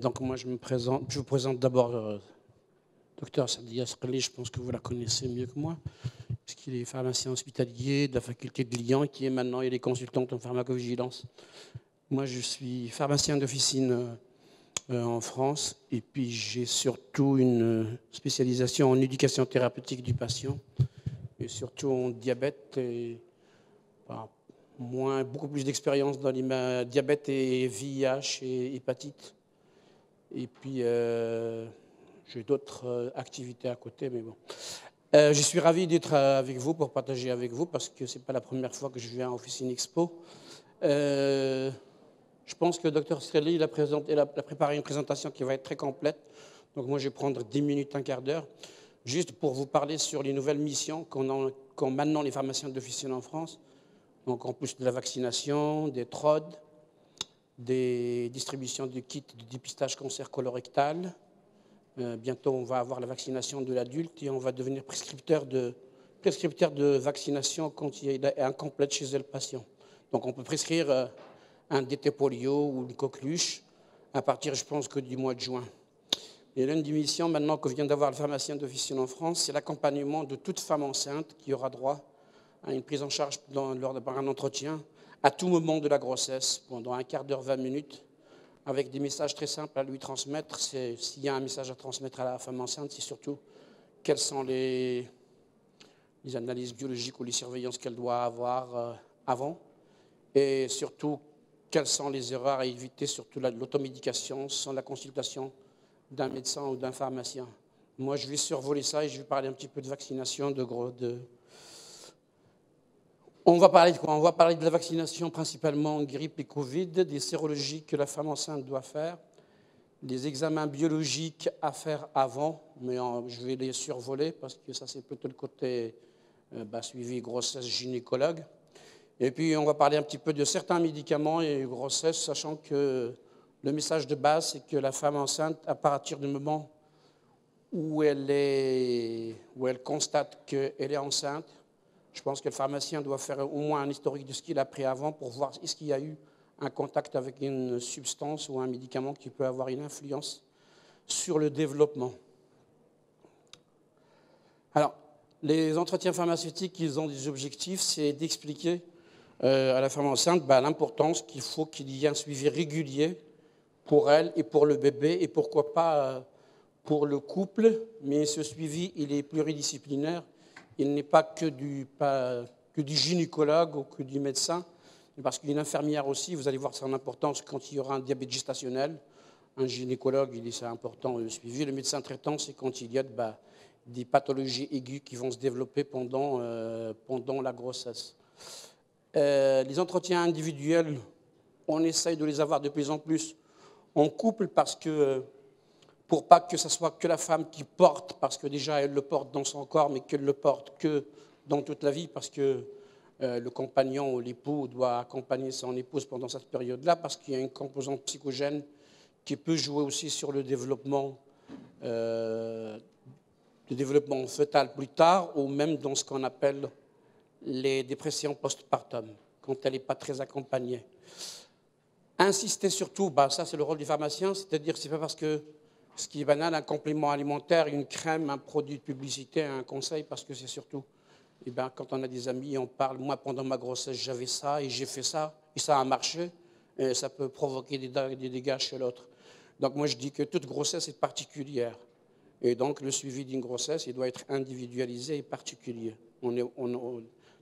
Donc moi je me présente, je vous présente d'abord Dr Sadia Srli, je pense que vous la connaissez mieux que moi, puisqu'il est pharmacien hospitalier de la faculté de Lyon et qui est maintenant il est consultant en pharmacovigilance. Moi je suis pharmacien d'officine en France et puis j'ai surtout une spécialisation en éducation thérapeutique du patient et surtout en diabète et beaucoup plus d'expérience dans les diabète et VIH et hépatite. Et puis, j'ai d'autres activités à côté, mais bon. Je suis ravi d'être avec vous pour partager avec vous parce que ce n'est pas la première fois que je viens à Officine Expo. Je pense que le Dr Srli il a préparé une présentation qui va être très complète. Donc moi, je vais prendre 10 minutes, un quart d'heure, juste pour vous parler sur les nouvelles missions qu'ont maintenant les pharmaciens d'officine en France. Donc en plus de la vaccination, des TROD, des distributions de kits de dépistage cancer colorectal. Bientôt, on va avoir la vaccination de l'adulte et on va devenir prescripteur de vaccination quand il est incomplète chez le patient. Donc on peut prescrire un DT polio ou une coqueluche à partir, je pense, que du mois de juin. Et l'une des missions maintenant que vient d'avoir le pharmacien d'officine en France, c'est l'accompagnement de toute femme enceinte qui aura droit à une prise en charge lors d'un entretien à tout moment de la grossesse, pendant un quart d'heure, 20 minutes, avec des messages très simples à lui transmettre. S'il y a un message à transmettre à la femme enceinte, c'est surtout quelles sont les analyses biologiques ou les surveillances qu'elle doit avoir avant, et surtout quelles sont les erreurs à éviter, surtout l'automédication sans la consultation d'un médecin ou d'un pharmacien. Moi, je vais survoler ça et je vais parler un petit peu de vaccination, On va parler de quoi? On va parler de la vaccination principalement grippe et Covid, des sérologies que la femme enceinte doit faire, des examens biologiques à faire avant, mais je vais les survoler parce que ça c'est plutôt le côté suivi grossesse gynécologue. Et puis on va parler un petit peu de certains médicaments et grossesse, sachant que le message de base c'est que la femme enceinte, à partir du moment où elle constate qu'elle est enceinte, je pense que le pharmacien doit faire au moins un historique de ce qu'il a pris avant pour voir est-ce qu'il y a eu un contact avec une substance ou un médicament qui peut avoir une influence sur le développement. Alors, les entretiens pharmaceutiques, ils ont des objectifs, c'est d'expliquer à la femme enceinte l'importance qu'il faut qu'il y ait un suivi régulier pour elle et pour le bébé et pourquoi pas pour le couple, mais ce suivi, il est pluridisciplinaire. Il n'est pas que du gynécologue ou que du médecin, parce qu'une infirmière aussi, vous allez voir son importance quand il y aura un diabète gestationnel. Un gynécologue, c'est important le suivi. Le médecin traitant, c'est quand il y a des pathologies aiguës qui vont se développer pendant la grossesse. Les entretiens individuels, on essaye de les avoir de plus en plus en couple parce que pour pas que ce soit que la femme qui porte, parce que déjà elle le porte dans son corps, mais qu'elle le porte que dans toute la vie, parce que le compagnon ou l'époux doit accompagner son épouse pendant cette période-là, parce qu'il y a une composante psychogène qui peut jouer aussi sur le développement fœtal plus tard, ou même dans ce qu'on appelle les dépressions postpartum, quand elle n'est pas très accompagnée. Insister surtout, ça c'est le rôle du pharmacien, c'est-à-dire que c'est pas parce que ce qui est banal, un complément alimentaire, une crème, un produit de publicité, un conseil, parce que c'est surtout, quand on a des amis, on parle, moi pendant ma grossesse j'avais ça et j'ai fait ça, et ça a marché, et ça peut provoquer des dégâts chez l'autre. Donc moi je dis que toute grossesse est particulière, et donc le suivi d'une grossesse, il doit être individualisé et particulier.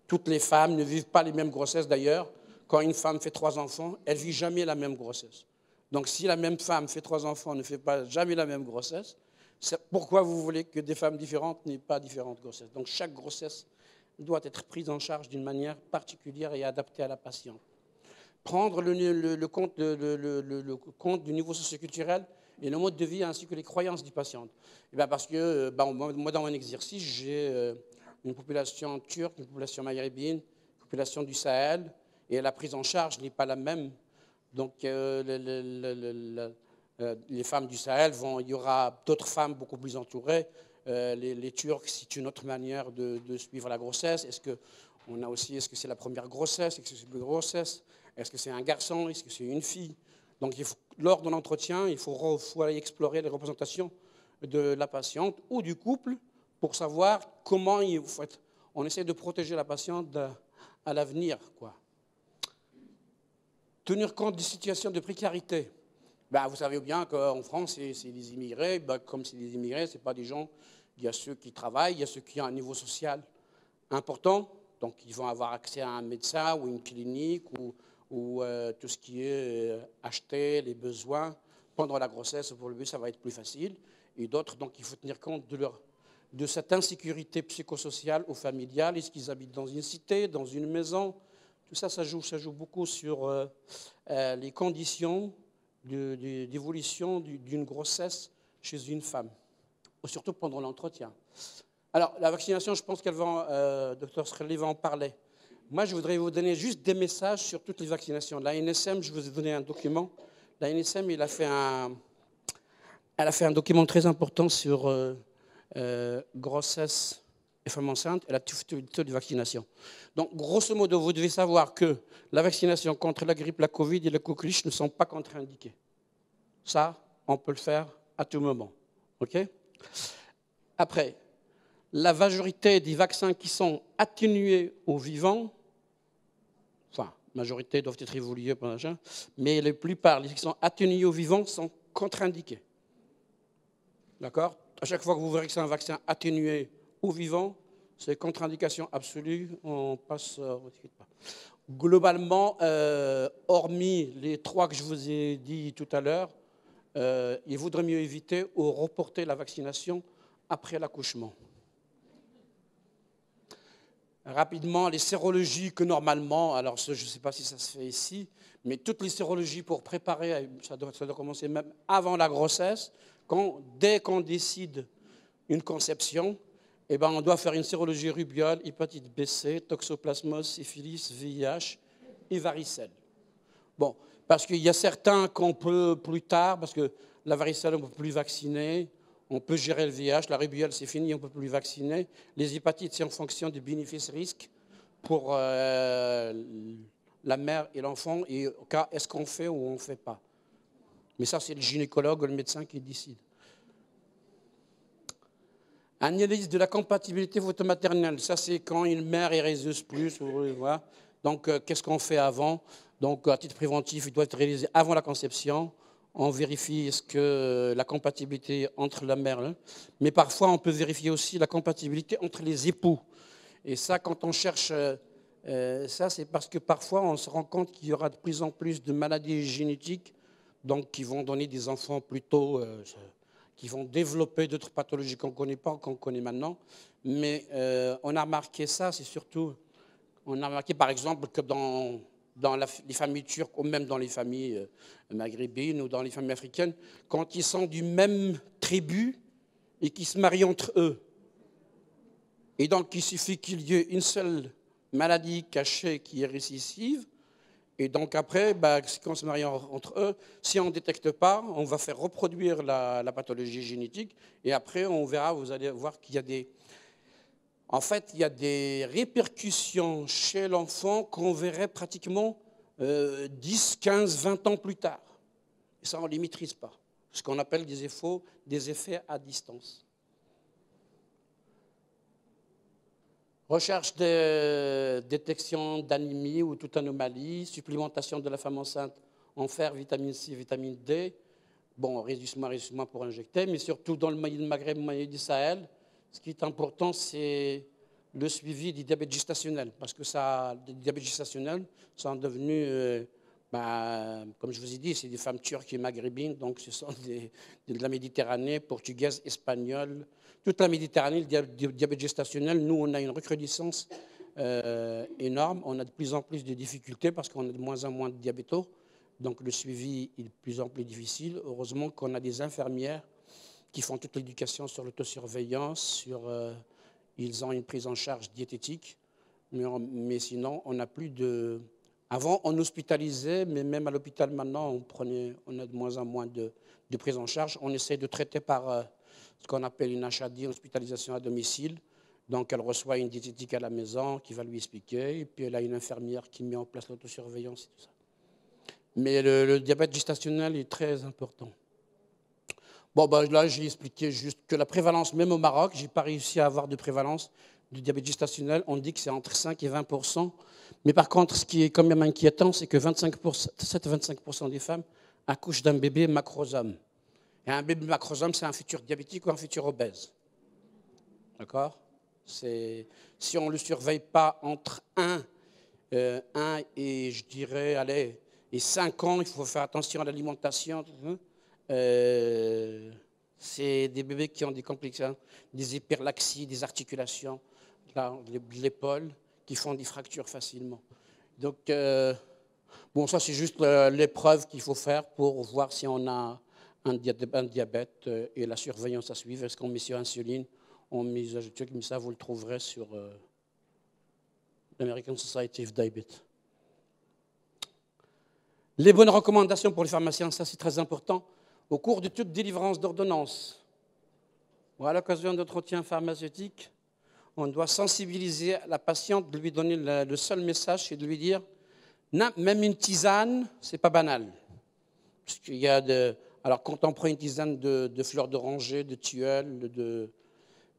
Toutes les femmes ne vivent pas les mêmes grossesses d'ailleurs. Quand une femme fait 3 enfants, elle ne vit jamais la même grossesse. Donc, si la même femme fait 3 enfants, ne fait pas jamais la même grossesse, pourquoi vous voulez que des femmes différentes n'aient pas différentes grossesses? Donc, chaque grossesse doit être prise en charge d'une manière particulière et adaptée à la patiente. Prendre le compte du niveau socioculturel et le mode de vie ainsi que les croyances du patient. Parce que moi, dans mon exercice, j'ai une population turque, une population maghrébine, une population du Sahel, et la prise en charge n'est pas la même. Donc, les femmes du Sahel, il y aura d'autres femmes beaucoup plus entourées. Les Turcs, c'est une autre manière de suivre la grossesse. Est-ce que c'est la première grossesse? Est-ce que c'est une grossesse? Est-ce que c'est un garçon? Est-ce que c'est une fille? Donc, lors de l'entretien, il faut aller explorer les représentations de la patiente ou du couple pour savoir comment on essaie de protéger la patiente à l'avenir, quoi. Tenir compte des situations de précarité. Ben, vous savez bien qu'en France, c'est des immigrés. Ben, comme c'est des immigrés, ce n'est pas des gens. Il y a ceux qui travaillent, il y a ceux qui ont un niveau social important. Donc, ils vont avoir accès à un médecin ou une clinique ou tout ce qui est acheter, les besoins. Pendant la grossesse, pour le bébé, ça va être plus facile. Et d'autres, donc, il faut tenir compte de cette insécurité psychosociale ou familiale. Est-ce qu'ils habitent dans une cité, dans une maison? Tout ça, ça joue beaucoup sur les conditions d'évolution d'une grossesse chez une femme, surtout pendant l'entretien. Alors, la vaccination, je pense Dr Sreli va en parler. Moi, je voudrais vous donner juste des messages sur toutes les vaccinations. La NSM, je vous ai donné un document. La NSM, elle a fait un document très important sur grossesse et femmes enceintes et la taux de vaccination. Donc, grosso modo, vous devez savoir que la vaccination contre la grippe, la Covid et la coqueluche ne sont pas contre-indiquées. Ça, on peut le faire à tout moment. OK ? Après, la majorité des vaccins qui sont atténués aux vivants, enfin, majorité doivent être évolués, mais la plupart, les qui sont atténués aux vivants, sont contre-indiqués. D'accord ? À chaque fois que vous verrez que c'est un vaccin atténué aux vivants, c'est contre-indication absolue, on passe. Globalement, hormis les 3 que je vous ai dit tout à l'heure, il vaudrait mieux éviter ou reporter la vaccination après l'accouchement. Rapidement, les sérologies que normalement, alors je ne sais pas si ça se fait ici, mais toutes les sérologies pour préparer, ça doit commencer même avant la grossesse, dès qu'on décide une conception, eh ben, on doit faire une sérologie rubéole, hépatite B, C, toxoplasmose, syphilis, VIH et varicelle. Bon, parce qu'il y a certains qu'on peut plus tard, parce que la varicelle, on ne peut plus vacciner, on peut gérer le VIH, la rubéole, c'est fini, on ne peut plus vacciner. Les hépatites, c'est en fonction du bénéfice-risque pour la mère et l'enfant, et au cas, est-ce qu'on fait ou on ne fait pas. Mais ça, c'est le gynécologue ou le médecin qui décide. Analyse de la compatibilité photomaternelle, ça c'est quand une mère est réseuse plus. Voilà. Donc, qu'est-ce qu'on fait avant? Donc, à titre préventif, il doit être réalisé avant la conception. On vérifie est-ce que la compatibilité entre la mère, mais parfois on peut vérifier aussi la compatibilité entre les époux. Et ça, quand on cherche ça, c'est parce que parfois on se rend compte qu'il y aura de plus en plus de maladies génétiques, donc qui vont donner des enfants plutôt, qui vont développer d'autres pathologies qu'on ne connaît pas, qu'on connaît maintenant. Mais on a remarqué ça, c'est surtout, on a remarqué par exemple que dans les familles turques ou même dans les familles maghrébines ou dans les familles africaines, quand ils sont du même tribu et qu'ils se marient entre eux. Et donc, il suffit qu'il y ait une seule maladie cachée qui est récessive. Et donc, après, quand on se marie entre eux, si on ne détecte pas, on va faire reproduire la pathologie génétique. Et après, on verra, vous allez voir qu'il y a en fait, il y a des répercussions chez l'enfant qu'on verrait pratiquement 10, 15, 20 ans plus tard. Et ça, on ne les maîtrise pas. Ce qu'on appelle des effets à distance. Recherche de détection d'anémie ou toute anomalie, supplémentation de la femme enceinte en fer, vitamine C, vitamine D. Bon, réduisement pour injecter, mais surtout dans le Maghreb, le Mali du Sahel, ce qui est important, c'est le suivi du diabète gestationnel, parce que le diabète gestationnel, sont devenus, comme je vous ai dit, c'est des femmes turques et maghrébines, donc ce sont de la Méditerranée, portugaise, espagnole, toute la Méditerranée, le diabète gestationnel. Nous, on a une recrudescence énorme, on a de plus en plus de difficultés parce qu'on a de moins en moins de diabétos, donc le suivi est de plus en plus difficile. Heureusement qu'on a des infirmières qui font toute l'éducation sur l'autosurveillance, ils ont une prise en charge diététique, mais sinon, on n'a plus de... Avant, on hospitalisait, mais même à l'hôpital maintenant, on a de moins en moins de prise en charge. On essaie de traiter par ce qu'on appelle une HAD, une hospitalisation à domicile. Donc, elle reçoit une diététique à la maison qui va lui expliquer, et puis elle a une infirmière qui met en place l'autosurveillance et tout ça. Mais le diabète gestationnel est très important. Bon, ben, là, j'ai expliqué juste que la prévalence, même au Maroc, je n'ai pas réussi à avoir de prévalence du diabète gestationnel. On dit que c'est entre 5 et 20%. Mais par contre, ce qui est quand même inquiétant, c'est que 7 à 25% des femmes accouchent d'un bébé macrosome. Et un bébé macrosome, c'est un futur diabétique ou un futur obèse. D'accord? Si on ne le surveille pas entre 1 et, je dirais, allez, et 5 ans, il faut faire attention à l'alimentation. C'est des bébés qui ont des complications, des hyperlaxies, des articulations, de l'épaule, qui font des fractures facilement. Donc, bon, ça c'est juste l'épreuve qu'il faut faire pour voir si on a un diabète et la surveillance à suivre. Est-ce qu'on met sur insuline? On met ça, vous le trouverez sur l'American Society of Diabetes. Les bonnes recommandations pour les pharmaciens, ça c'est très important. Au cours de toute délivrance d'ordonnance ou à l'occasion d'entretiens pharmaceutiques, on doit sensibiliser la patiente, de lui donner le seul message, c'est de lui dire, non, même une tisane, c'est pas banal. Parce qu'il y a alors quand on prend une tisane de fleurs d'oranger, de tilleul,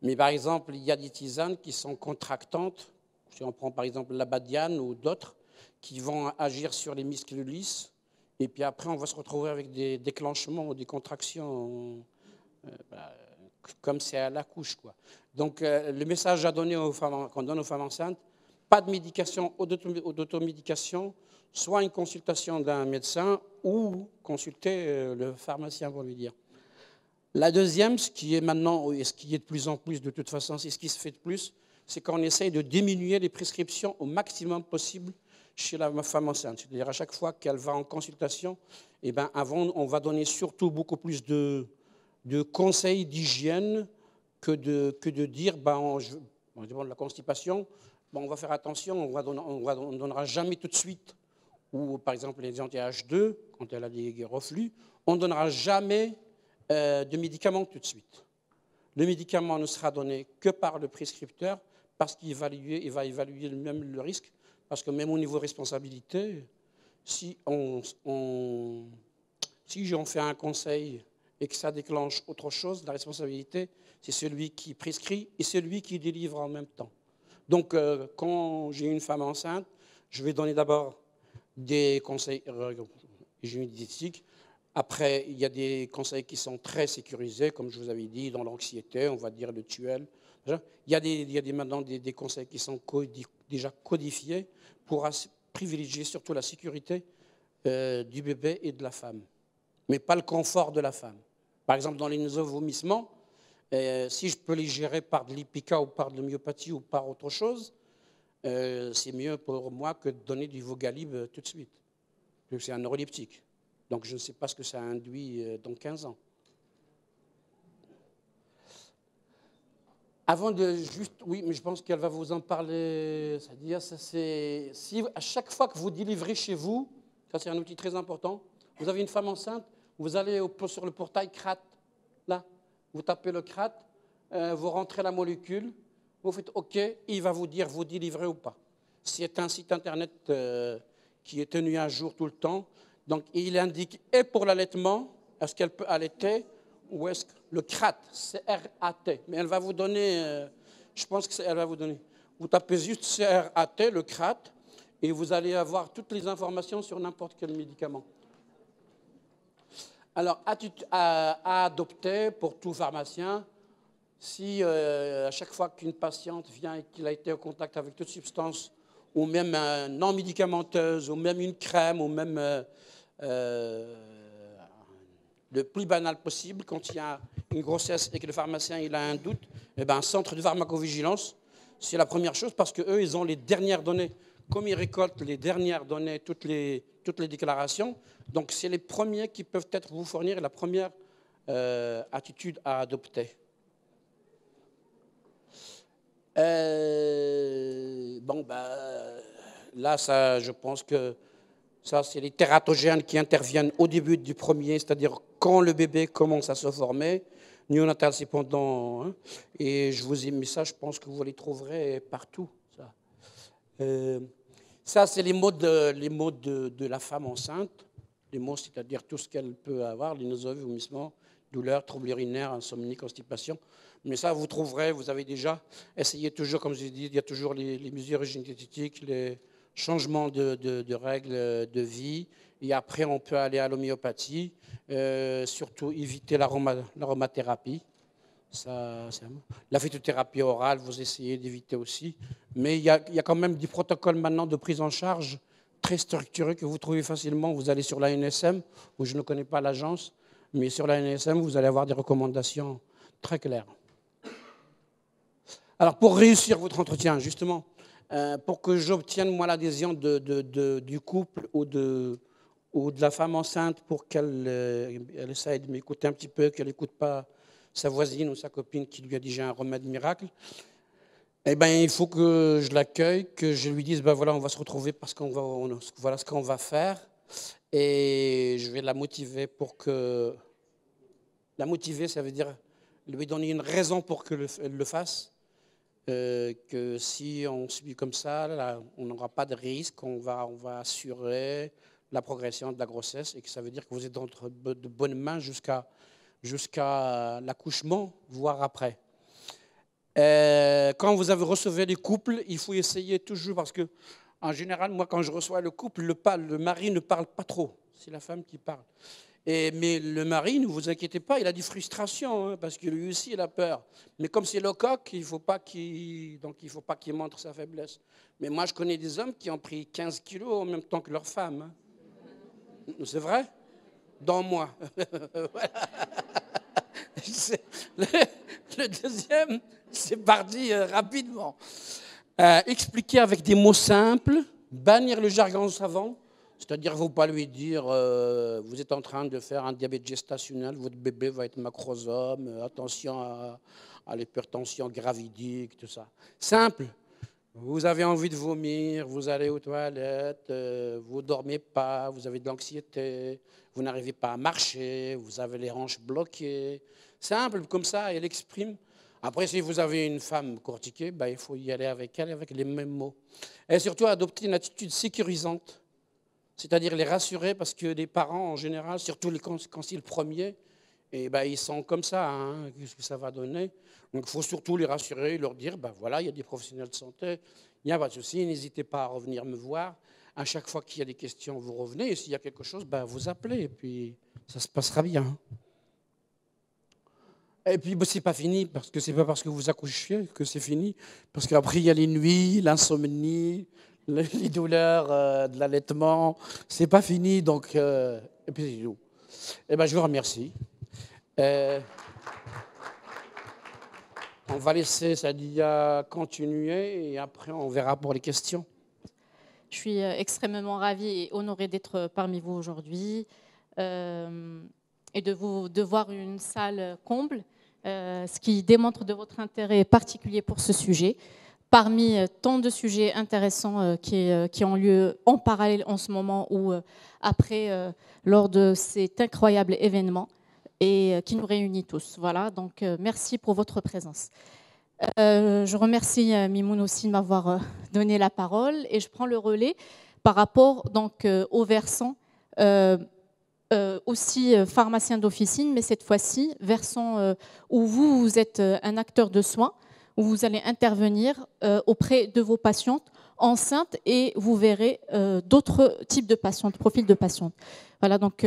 mais par exemple, il y a des tisanes qui sont contractantes. Si on prend par exemple la badiane ou d'autres, qui vont agir sur les muscles lisses. Et puis après, on va se retrouver avec des déclenchements ou des contractions, comme c'est à la couche, quoi. Donc, le message à donner qu'on donne aux femmes enceintes, pas de médication ou d'automédication, soit une consultation d'un médecin ou consulter le pharmacien pour lui dire. La deuxième, ce qui est maintenant, et ce qui est de plus en plus de toute façon, c'est ce qui se fait de plus, c'est qu'on essaye de diminuer les prescriptions au maximum possible chez la femme enceinte. C'est-à-dire à chaque fois qu'elle va en consultation, eh ben avant, on va donner surtout beaucoup plus de conseils d'hygiène que de dire, on demande la constipation, on va faire attention, on ne donnera jamais tout de suite, ou par exemple les anti-H2, quand elle a des reflux, on ne donnera jamais de médicaments tout de suite. Le médicament ne sera donné que par le prescripteur, parce qu'il va évaluer même le risque, parce que même au niveau responsabilité, si on fait un conseil et que ça déclenche autre chose, la responsabilité, c'est celui qui prescrit et celui qui délivre en même temps. Donc, quand j'ai une femme enceinte, je vais donner d'abord des conseils hygiéniques. Après, il y a des conseils qui sont très sécurisés, comme je vous avais dit, dans l'anxiété, on va dire le tuel. Il y a maintenant des conseils qui sont déjà codifiés pour privilégier surtout la sécurité du bébé et de la femme, mais pas le confort de la femme. Par exemple, dans les nasovomissements, si je peux les gérer par de l'Ipica ou par de l'homéopathie ou par autre chose, c'est mieux pour moi que de donner du Vogalib tout de suite. C'est un neuroleptique. Donc je ne sais pas ce que ça induit dans 15 ans. Avant de juste, oui, mais je pense qu'elle va vous en parler. C'est-à-dire, si à chaque fois que vous délivrez chez vous, ça c'est un outil très important, vous avez une femme enceinte, vous allez sur le portail CRAT, là, vous tapez le CRAT, vous rentrez la molécule, vous faites OK, il va vous dire vous délivrez ou pas. C'est un site internet qui est tenu à jour tout le temps. Donc, il indique, et pour l'allaitement, est-ce qu'elle peut allaiter, ou est-ce que le CRAT, C-R-A-T, mais elle va vous donner, je pense qu'elle va vous donner, vous tapez juste C-R-A-T, le CRAT, et vous allez avoir toutes les informations sur n'importe quel médicament. Alors, à adopter pour tout pharmacien, si à chaque fois qu'une patiente vient et qu'il a été en contact avec toute substance, ou même non médicamenteuse, ou même une crème, ou même le plus banal possible, quand il y a une grossesse et que le pharmacien il a un doute, eh ben, un centre de pharmacovigilance, c'est la première chose, parce qu'eux, ils ont les dernières données. Comme ils récoltent les dernières données, toutes les déclarations, donc c'est les premiers qui peuvent être vous fournir la première attitude à adopter. Là, ça, je pense que ça, c'est les tératogènes qui interviennent au début du premier, c'est-à-dire quand le bébé commence à se former. Néonatal, c'est pendant. Hein, et je vous ai mis ça, je pense que vous les trouverez partout. Ça, c'est les modes de la femme enceinte. les maux, c'est-à-dire tout ce qu'elle peut avoir, les nausées, vomissements, douleurs, troubles urinaires, insomnie, constipation. Mais ça, vous trouverez, vous avez déjà essayé toujours, comme je dis, il y a toujours les mesures diététiques, les changements de règles de vie. Et après, on peut aller à l'homéopathie, surtout éviter l'aromathérapie. La phytothérapie orale, vous essayez d'éviter aussi. Mais il y a quand même des protocoles maintenant de prise en charge très structurés que vous trouvez facilement. Vous allez sur l'ANSM, où je ne connais pas l'agence, mais sur l'ANSM, vous allez avoir des recommandations très claires. Alors, pour réussir votre entretien, justement, pour que j'obtienne, moi, l'adhésion du couple ou de la femme enceinte pour qu'elle essaye de m'écouter un petit peu, qu'elle n'écoute pas sa voisine ou sa copine qui lui a déjà un remède miracle, eh ben, il faut que je l'accueille, que je lui dise, ben voilà, on va se retrouver parce voilà ce qu'on va faire. Et je vais la motiver pour que... La motiver, ça veut dire lui donner une raison pour qu'elle le fasse. Que si on suit comme ça, là, on n'aura pas de risque, on va assurer la progression de la grossesse et que ça veut dire que vous êtes entre de bonnes mains jusqu'à l'accouchement, voire après. Quand vous recevez les couples, il faut essayer toujours, parce que en général, moi, quand je reçois le couple, le mari ne parle pas trop, c'est la femme qui parle. Mais le mari, ne vous inquiétez pas, il a des frustrations, hein, parce que lui aussi, il a peur. Mais comme c'est le coq, il ne faut pas qu'il montre sa faiblesse. Mais moi, je connais des hommes qui ont pris 15 kilos en même temps que leur femme. Hein. C'est vrai? Dans moi. Le deuxième, c'est parti rapidement. Expliquer avec des mots simples, bannir le jargon savant. C'est-à-dire, il ne faut pas lui dire vous êtes en train de faire un diabète gestationnel, votre bébé va être macrosome, attention à l'hypertension gravidique, tout ça. Simple. Vous avez envie de vomir, vous allez aux toilettes, vous ne dormez pas, vous avez de l'anxiété, vous n'arrivez pas à marcher, vous avez les hanches bloquées. Simple, comme ça, elle exprime. Après, si vous avez une femme cortiquée, ben, il faut y aller avec elle avec les mêmes mots. Et surtout, adopter une attitude sécurisante. C'est-à-dire les rassurer, parce que les parents, en général, surtout quand c'est le premier, et ben, ils sont comme ça, hein, qu'est-ce que ça va donner. Donc il faut surtout les rassurer, leur dire, ben, voilà, il y a des professionnels de santé, il n'y a pas de souci, n'hésitez pas à revenir me voir. À chaque fois qu'il y a des questions, vous revenez, et s'il y a quelque chose, ben, vous appelez, et puis ça se passera bien. Et puis ce n'est pas fini, parce que ce n'est pas parce que vous accouchez que c'est fini, parce qu'après il y a les nuits, l'insomnie, les douleurs de l'allaitement, c'est pas fini, donc et puis c'est tout. Eh ben, je vous remercie. On va laisser Sadia continuer et après on verra pour les questions. Je suis extrêmement ravie et honorée d'être parmi vous aujourd'hui et de voir une salle comble, ce qui démontre de votre intérêt particulier pour ce sujet. Parmi tant de sujets intéressants qui ont lieu en parallèle en ce moment ou après, lors de cet incroyable événement et qui nous réunit tous. Voilà, donc merci pour votre présence. Je remercie Mimoun aussi de m'avoir donné la parole et je prends le relais par rapport donc, au versant aussi pharmacien d'officine, mais cette fois-ci, versant où vous êtes un acteur de soins, où vous allez intervenir auprès de vos patientes enceintes et vous verrez d'autres types de patientes, profils de patientes. Voilà, donc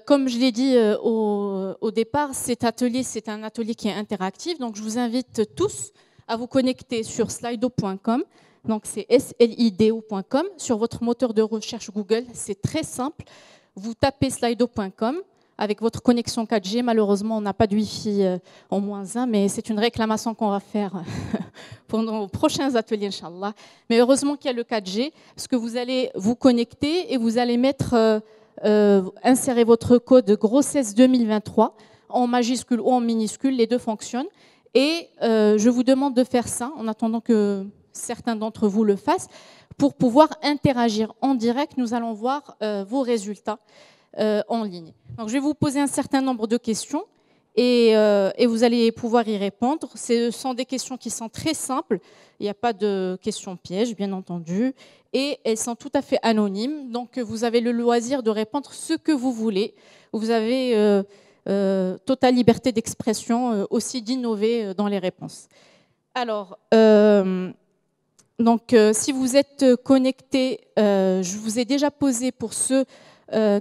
comme je l'ai dit au départ, cet atelier, c'est un atelier qui est interactif, donc je vous invite tous à vous connecter sur slido.com, donc c'est slido.com, sur votre moteur de recherche Google, c'est très simple, vous tapez slido.com, avec votre connexion 4G, malheureusement, on n'a pas de Wi-Fi en -1, mais c'est une réclamation qu'on va faire pour nos prochains ateliers, Inch'Allah. Mais heureusement qu'il y a le 4G, parce que vous allez vous connecter et vous allez mettre, insérer votre code grossesse 2023 en majuscule ou en minuscule, les deux fonctionnent. Et je vous demande de faire ça, en attendant que certains d'entre vous le fassent, pour pouvoir interagir en direct. Nous allons voir vos résultats en ligne. Donc, je vais vous poser un certain nombre de questions et vous allez pouvoir y répondre. Ce sont des questions qui sont très simples. Il n'y a pas de questions pièges, bien entendu, et elles sont tout à fait anonymes. Donc, vous avez le loisir de répondre ce que vous voulez. Vous avez totale liberté d'expression, aussi d'innover dans les réponses. Alors, si vous êtes connectés, je vous ai déjà posé, pour ceux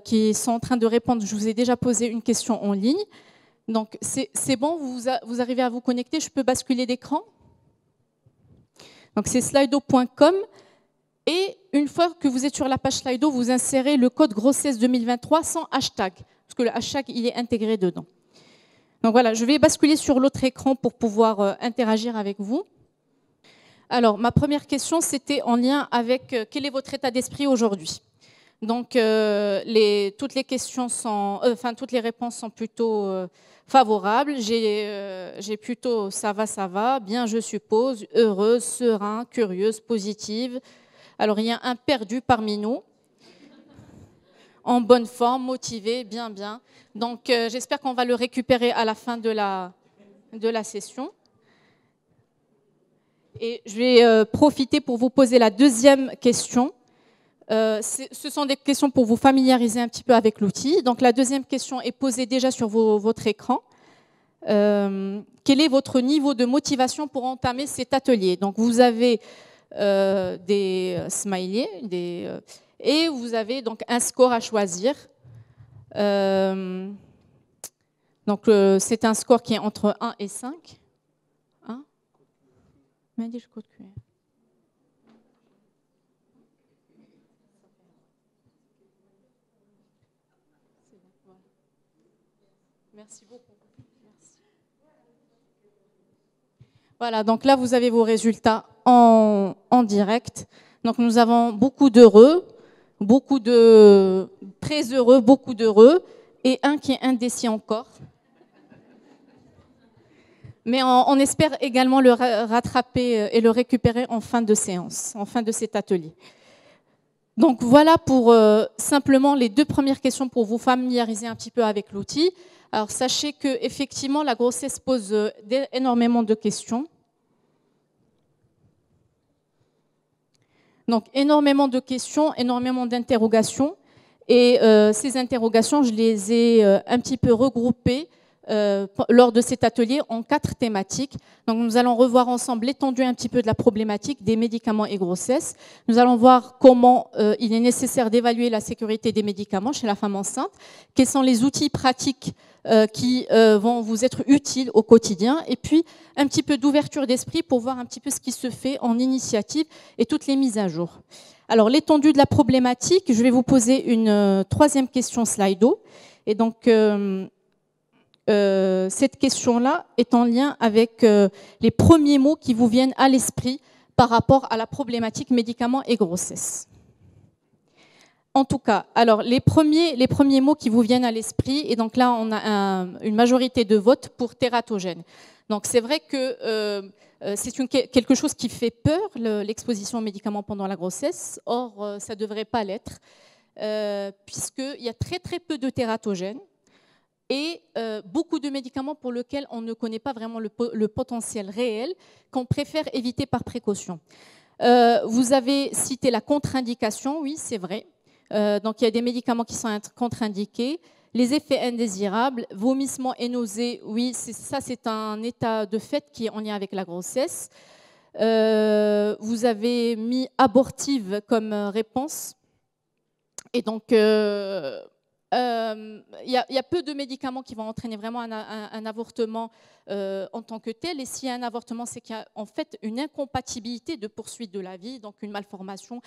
qui sont en train de répondre, je vous ai déjà posé une question en ligne. Donc, c'est bon, vous arrivez à vous connecter, je peux basculer d'écran. Donc, c'est slido.com. Et une fois que vous êtes sur la page Slido, vous insérez le code grossesse 2023 sans hashtag, parce que le hashtag, il est intégré dedans. Donc voilà, je vais basculer sur l'autre écran pour pouvoir interagir avec vous. Alors, ma première question, c'était en lien avec quel est votre état d'esprit aujourd'hui. Donc, toutes les questions sont, toutes les réponses sont plutôt favorables. J'ai plutôt ça va, bien je suppose, heureuse, serein, curieuse, positive. Alors, il y a un perdu parmi nous, en bonne forme, motivé, bien. Donc, j'espère qu'on va le récupérer à la fin de la session. Et je vais profiter pour vous poser la deuxième question. Ce sont des questions pour vous familiariser un petit peu avec l'outil. Donc, la deuxième question est posée déjà sur votre écran. Quel est votre niveau de motivation pour entamer cet atelier? Donc, vous avez des smileys, et vous avez donc un score à choisir. C'est un score qui est entre 1 et 5. 1. Merci beaucoup. Merci. Voilà, donc là, vous avez vos résultats en direct. Donc, nous avons beaucoup d'heureux, beaucoup de très heureux, beaucoup d'heureux, et un qui est indécis encore. Mais on espère également le rattraper et le récupérer en fin de séance, en fin de cet atelier. Donc voilà pour simplement les deux premières questions pour vous familiariser un petit peu avec l'outil. Alors sachez qu'effectivement, la grossesse pose énormément de questions. Donc énormément de questions, énormément d'interrogations. Et ces interrogations, je les ai un petit peu regroupées lors de cet atelier en 4 thématiques. Donc nous allons revoir ensemble l'étendue un petit peu de la problématique des médicaments et grossesse. Nous allons voir comment il est nécessaire d'évaluer la sécurité des médicaments chez la femme enceinte, quels sont les outils pratiques qui vont vous être utiles au quotidien, et puis un petit peu d'ouverture d'esprit pour voir un petit peu ce qui se fait en initiative et toutes les mises à jour. Alors l'étendue de la problématique, je vais vous poser une troisième question Slido. Et donc cette question-là est en lien avec les premiers mots qui vous viennent à l'esprit par rapport à la problématique médicaments et grossesse. En tout cas, alors les premiers mots qui vous viennent à l'esprit, et donc là on a une majorité de votes pour tératogène. Donc c'est vrai que c'est quelque chose qui fait peur, l'exposition aux médicaments pendant la grossesse. Or, ça ne devrait pas l'être, puisqu'il y a très très peu de tératogènes et beaucoup de médicaments pour lesquels on ne connaît pas vraiment le potentiel réel, qu'on préfère éviter par précaution. Vous avez cité la contre-indication, oui, c'est vrai. Donc il y a des médicaments qui sont contre-indiqués. Les effets indésirables, vomissements et nausées, oui, ça c'est un état de fait qui est en lien avec la grossesse. Vous avez mis abortive comme réponse. Et donc, il y a peu de médicaments qui vont entraîner vraiment un avortement en tant que tel. Et s'il y a un avortement, c'est qu'il y a en fait une incompatibilité de poursuite de la vie, donc une malformation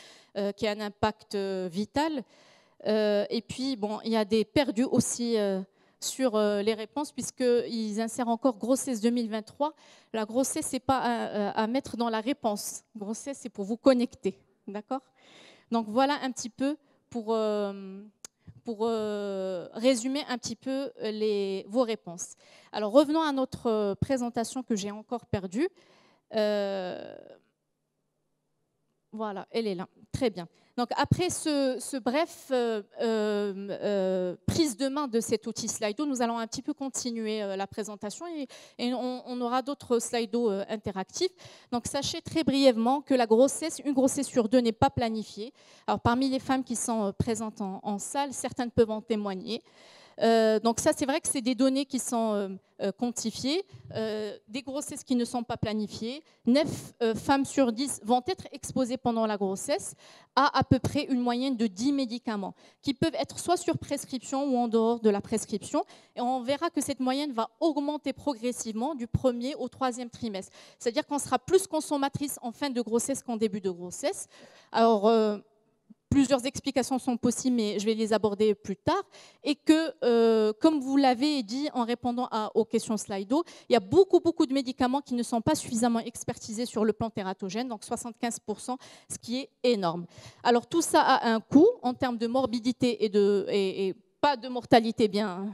qui a un impact vital. Et puis, bon, il y a des perdus aussi sur les réponses, puisqu'ils insèrent encore grossesse 2023. La grossesse, ce n'est pas à mettre dans la réponse. Grossesse, c'est pour vous connecter. D'accord? Donc, voilà un petit peu pour résumer un petit peu vos réponses. Alors, revenons à notre présentation que j'ai encore perdue. Voilà, elle est là. Très bien. Donc, après ce bref prise de main de cet outil Slido, nous allons un petit peu continuer la présentation et on aura d'autres Slido interactifs. Donc, sachez très brièvement que une grossesse sur 2 n'est pas planifiée. Alors, parmi les femmes qui sont présentes en salle, certaines peuvent en témoigner. Donc ça, c'est vrai que c'est des données qui sont quantifiées, des grossesses qui ne sont pas planifiées. 9 femmes sur 10 vont être exposées pendant la grossesse à peu près une moyenne de 10 médicaments, qui peuvent être soit sur prescription ou en dehors de la prescription. Et on verra que cette moyenne va augmenter progressivement du 1er au 3e trimestre. C'est-à-dire qu'on sera plus consommatrice en fin de grossesse qu'en début de grossesse. Alors, plusieurs explications sont possibles, mais je vais les aborder plus tard. Et que, comme vous l'avez dit en répondant aux questions Slido, il y a beaucoup de médicaments qui ne sont pas suffisamment expertisés sur le plan tératogène, donc 75%, ce qui est énorme. Alors tout ça a un coût en termes de morbidité et pas de mortalité, bien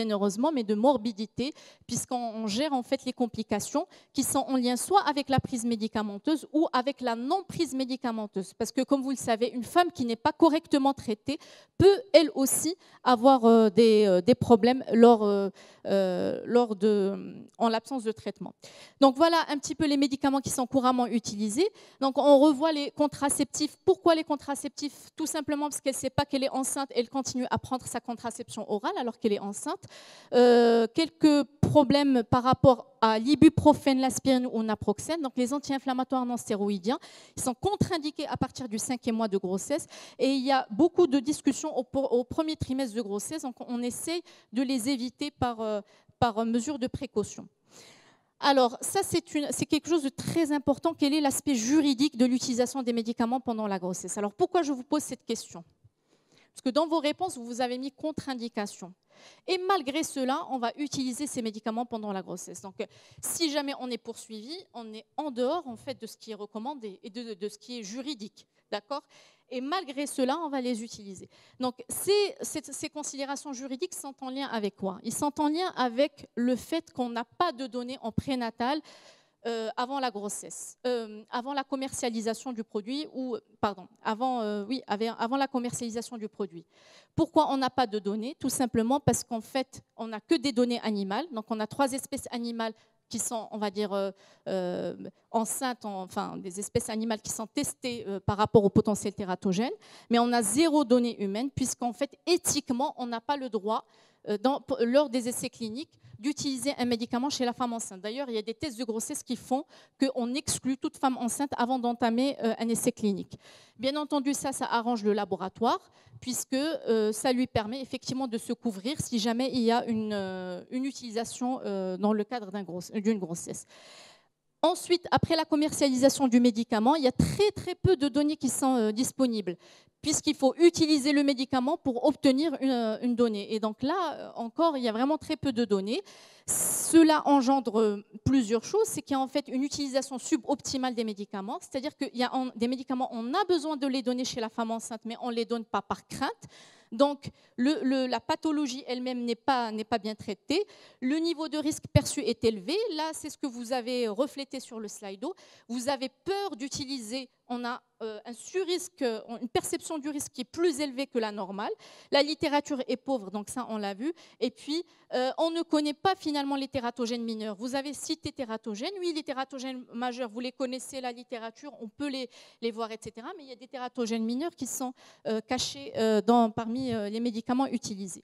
heureusement, mais de morbidité, puisqu'on gère en fait les complications qui sont en lien soit avec la prise médicamenteuse ou avec la non-prise médicamenteuse. Parce que, comme vous le savez, une femme qui n'est pas correctement traitée peut, elle aussi, avoir des problèmes en l'absence de traitement. Donc voilà un petit peu les médicaments qui sont couramment utilisés. Donc on revoit les contraceptifs. Pourquoi les contraceptifs? Tout simplement parce qu'elle ne sait pas qu'elle est enceinte, elle continue à prendre sa contraception orale alors qu'elle est enceinte. Quelques problèmes par rapport à l'ibuprofène, l'aspirine ou naproxène, donc les anti-inflammatoires non stéroïdiens, ils sont contre-indiqués à partir du 5e mois de grossesse et il y a beaucoup de discussions au premier trimestre de grossesse, donc on essaie de les éviter par mesure de précaution. Alors, ça, c'est quelque chose de très important. Quel est l'aspect juridique de l'utilisation des médicaments pendant la grossesse? Alors, pourquoi je vous pose cette question? Parce que dans vos réponses, vous avez mis contre-indication. Et malgré cela, on va utiliser ces médicaments pendant la grossesse. Donc, si jamais on est poursuivi, on est en dehors en fait, de ce qui est recommandé et de ce qui est juridique. D'accord? Et malgré cela, on va les utiliser. Donc, ces considérations juridiques sont en lien avec quoi? Ils sont en lien avec le fait qu'on n'a pas de données en prénatal avant la grossesse, avant la commercialisation du produit, avant la commercialisation du produit. Pourquoi on n'a pas de données? Tout simplement parce qu'en fait, on n'a que des données animales. Donc, on a 3 espèces animales qui sont, on va dire, enceintes, enfin des espèces animales qui sont testées par rapport au potentiel tératogène, mais on a 0 données humaines, puisqu'en fait, éthiquement, on n'a pas le droit, lors des essais cliniques, d'utiliser un médicament chez la femme enceinte. D'ailleurs, il y a des tests de grossesse qui font qu'on exclut toute femme enceinte avant d'entamer un essai clinique. Bien entendu, ça arrange le laboratoire, puisque ça lui permet effectivement de se couvrir si jamais il y a une utilisation dans le cadre d'une grossesse. Ensuite, après la commercialisation du médicament, il y a très peu de données qui sont disponibles, puisqu'il faut utiliser le médicament pour obtenir une donnée. Et donc là, encore, il y a vraiment très peu de données. Cela engendre plusieurs choses. C'est qu'il y a en fait une utilisation suboptimale des médicaments, c'est-à-dire qu'il y a des médicaments, on a besoin de les donner chez la femme enceinte, mais on ne les donne pas par crainte. Donc, la pathologie elle-même n'est pas bien traitée. Le niveau de risque perçu est élevé. Là, c'est ce que vous avez reflété sur le Slido. Vous avez peur d'utiliser, on a un surrisque, une perception du risque qui est plus élevée que la normale. La littérature est pauvre, donc ça, on l'a vu. Et puis, on ne connaît pas finalement les tératogènes mineurs. Vous avez cité tératogènes. Oui, les tératogènes majeurs, vous les connaissez, la littérature, on peut les voir, etc. Mais il y a des tératogènes mineurs qui sont cachés parmi les médicaments utilisés.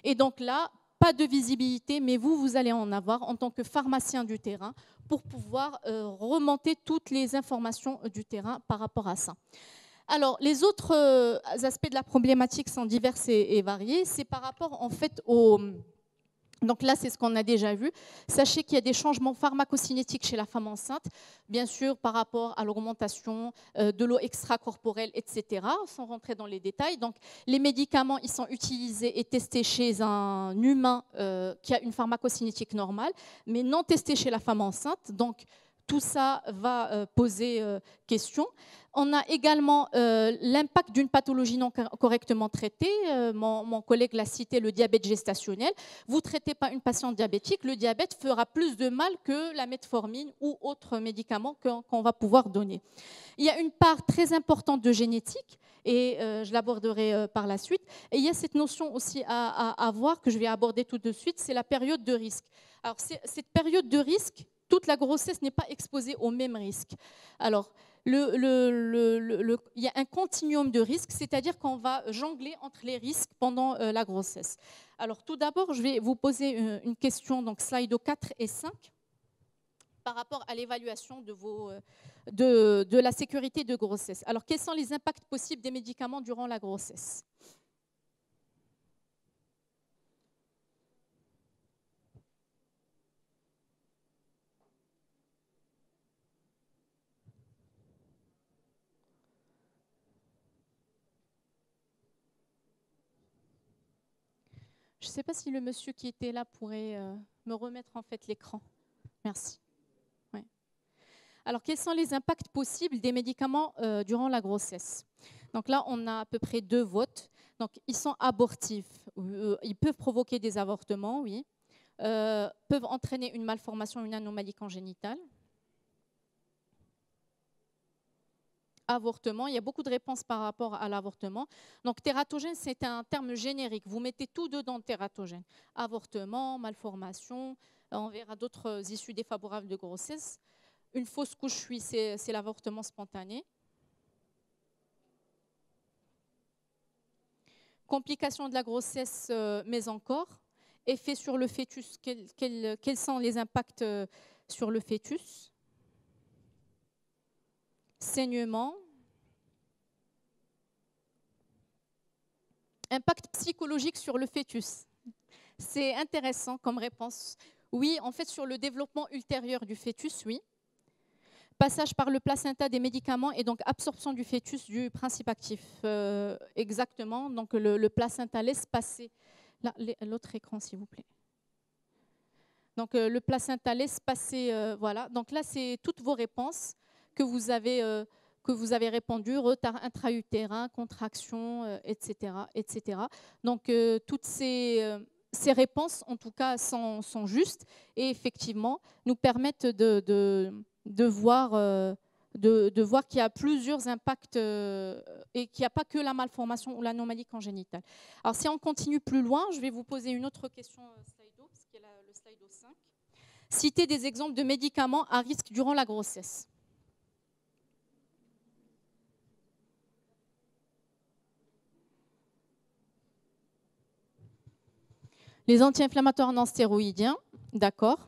Et donc là, pas de visibilité, mais vous allez en avoir en tant que pharmacien du terrain pour pouvoir remonter toutes les informations du terrain par rapport à ça. Alors, les autres aspects de la problématique sont divers et variés. C'est par rapport en fait au... Donc là, c'est ce qu'on a déjà vu. Sachez qu'il y a des changements pharmacocinétiques chez la femme enceinte, bien sûr par rapport à l'augmentation de l'eau extracorporelle, etc., sans rentrer dans les détails. Donc les médicaments, ils sont utilisés et testés chez un humain qui a une pharmacocinétique normale, mais non testés chez la femme enceinte. Donc tout ça va poser question. On a également l'impact d'une pathologie non correctement traitée. Mon collègue l'a cité, le diabète gestationnel. Vous ne traitez pas une patiente diabétique, le diabète fera plus de mal que la metformine ou autres médicaments qu'on va pouvoir donner. Il y a une part très importante de génétique, et je l'aborderai par la suite. Et il y a cette notion aussi à voir, que je vais aborder tout de suite, c'est la période de risque. Alors, cette période de risque, toute la grossesse n'est pas exposée au même risque. Alors, il y a un continuum de risques, c'est-à-dire qu'on va jongler entre les risques pendant la grossesse. Alors, tout d'abord, je vais vous poser une question, donc slide 4 et 5, par rapport à l'évaluation de la sécurité de grossesse. Alors, quels sont les impacts possibles des médicaments durant la grossesse ? Je ne sais pas si le monsieur qui était là pourrait me remettre en fait l'écran. Merci. Ouais. Alors, quels sont les impacts possibles des médicaments durant la grossesse? Donc là, on a à peu près 2 votes. Donc, ils sont abortifs. Ils peuvent provoquer des avortements, oui. Peuvent entraîner une malformation, une anomalie congénitale. Avortement, il y a beaucoup de réponses par rapport à l'avortement. Donc, tératogène, c'est un terme générique. Vous mettez tout dedans, tératogène. Avortement, malformation, on verra d'autres issues défavorables de grossesse. Une fausse couche, oui, c'est l'avortement spontané. Complications de la grossesse, mais encore. Effet sur le fœtus, quels sont les impacts sur le fœtus? Saignement. Impact psychologique sur le fœtus. C'est intéressant comme réponse. Oui, en fait, sur le développement ultérieur du fœtus, oui. Passage par le placenta des médicaments et donc absorption du fœtus du principe actif. Exactement. Donc le placenta laisse passer. L'autre écran, s'il vous plaît. Donc le placenta laisse passer. Voilà. Donc là, c'est toutes vos réponses que vous avez répondu, retard intra-utérin, contraction, etc., etc. Donc, toutes ces réponses, en tout cas, sont justes et effectivement nous permettent de voir qu'il y a plusieurs impacts et qu'il n'y a pas que la malformation ou l'anomalie congénitale. Alors, si on continue plus loin, je vais vous poser une autre question, Slido, parce qu'il y a le Slido 5. Citez des exemples de médicaments à risque durant la grossesse. Les anti-inflammatoires non stéroïdiens, d'accord.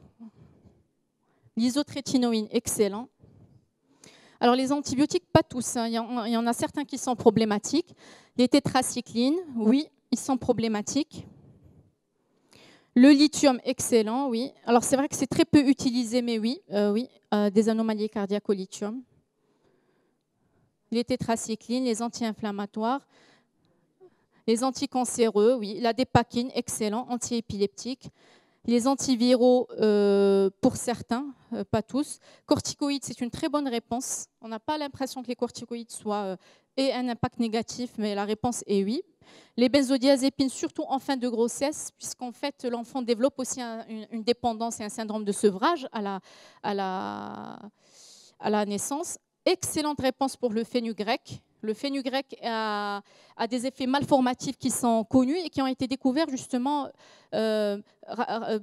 L'isotrétinoïne, excellent. Alors les antibiotiques, pas tous, hein. Il y en a certains qui sont problématiques. Les tétracyclines, oui, ils sont problématiques. Le lithium, excellent, oui. Alors c'est vrai que c'est très peu utilisé, mais oui, des anomalies cardiaques au lithium. Les tétracyclines, les anti-inflammatoires. Les anticancéreux, oui. La dépakine, excellent. Antiépileptique. Les antiviraux, pour certains, pas tous. Corticoïdes, c'est une très bonne réponse. On n'a pas l'impression que les corticoïdes aient un impact négatif, mais la réponse est oui. Les benzodiazépines, surtout en fin de grossesse, puisqu'en fait, l'enfant développe aussi une dépendance et un syndrome de sevrage à la naissance. Excellente réponse pour le fenugrec. Le fenugrec a des effets malformatifs qui sont connus et qui ont été découverts justement,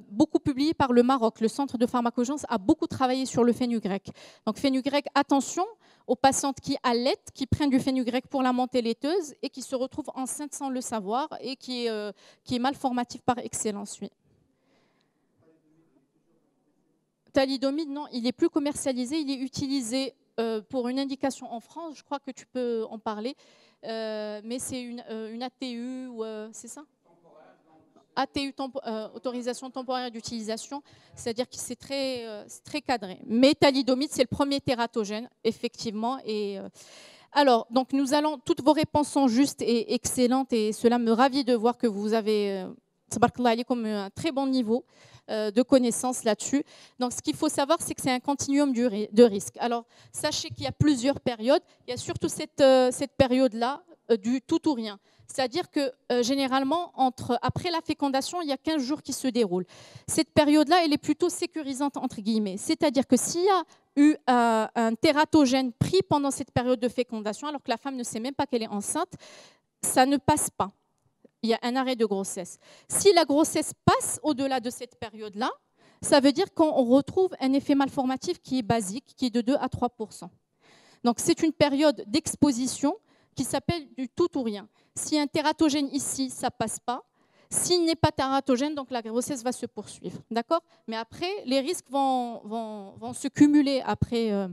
beaucoup publiés par le Maroc. Le centre de pharmacovigilance a beaucoup travaillé sur le fenugrec. Donc fenugrec, attention aux patientes qui allaitent, qui prennent du fenugrec pour la montée laiteuse et qui se retrouvent enceintes sans le savoir et qui est malformatif par excellence. Oui. Thalidomide, non, il n'est plus commercialisé, il est utilisé pour une indication en France, je crois que tu peux en parler, mais c'est une ATU, c'est ça ? ATU, autorisation temporaire d'utilisation, c'est-à-dire que c'est très cadré. Mais thalidomide, c'est le premier tératogène, effectivement. Alors, donc toutes vos réponses sont justes et excellentes, et cela me ravit de voir que vous avez Tabarakallah alaykoum, un très bon niveau de connaissances là-dessus. Donc, ce qu'il faut savoir, c'est que c'est un continuum de risque. Alors, sachez qu'il y a plusieurs périodes. Il y a surtout cette période-là du tout ou rien. C'est-à-dire que généralement, après la fécondation, il y a 15 jours qui se déroulent. Cette période-là, elle est plutôt sécurisante, entre guillemets. C'est-à-dire que s'il y a eu un tératogène pris pendant cette période de fécondation, alors que la femme ne sait même pas qu'elle est enceinte, ça ne passe pas. Il y a un arrêt de grossesse. Si la grossesse passe au-delà de cette période-là, ça veut dire qu'on retrouve un effet malformatif qui est basique, qui est de 2 à 3%. Donc, c'est une période d'exposition qui s'appelle du tout ou rien. Si un tératogène ici, ça ne passe pas. S'il n'est pas tératogène, donc la grossesse va se poursuivre. D'accord ? Mais après, les risques vont se cumuler après.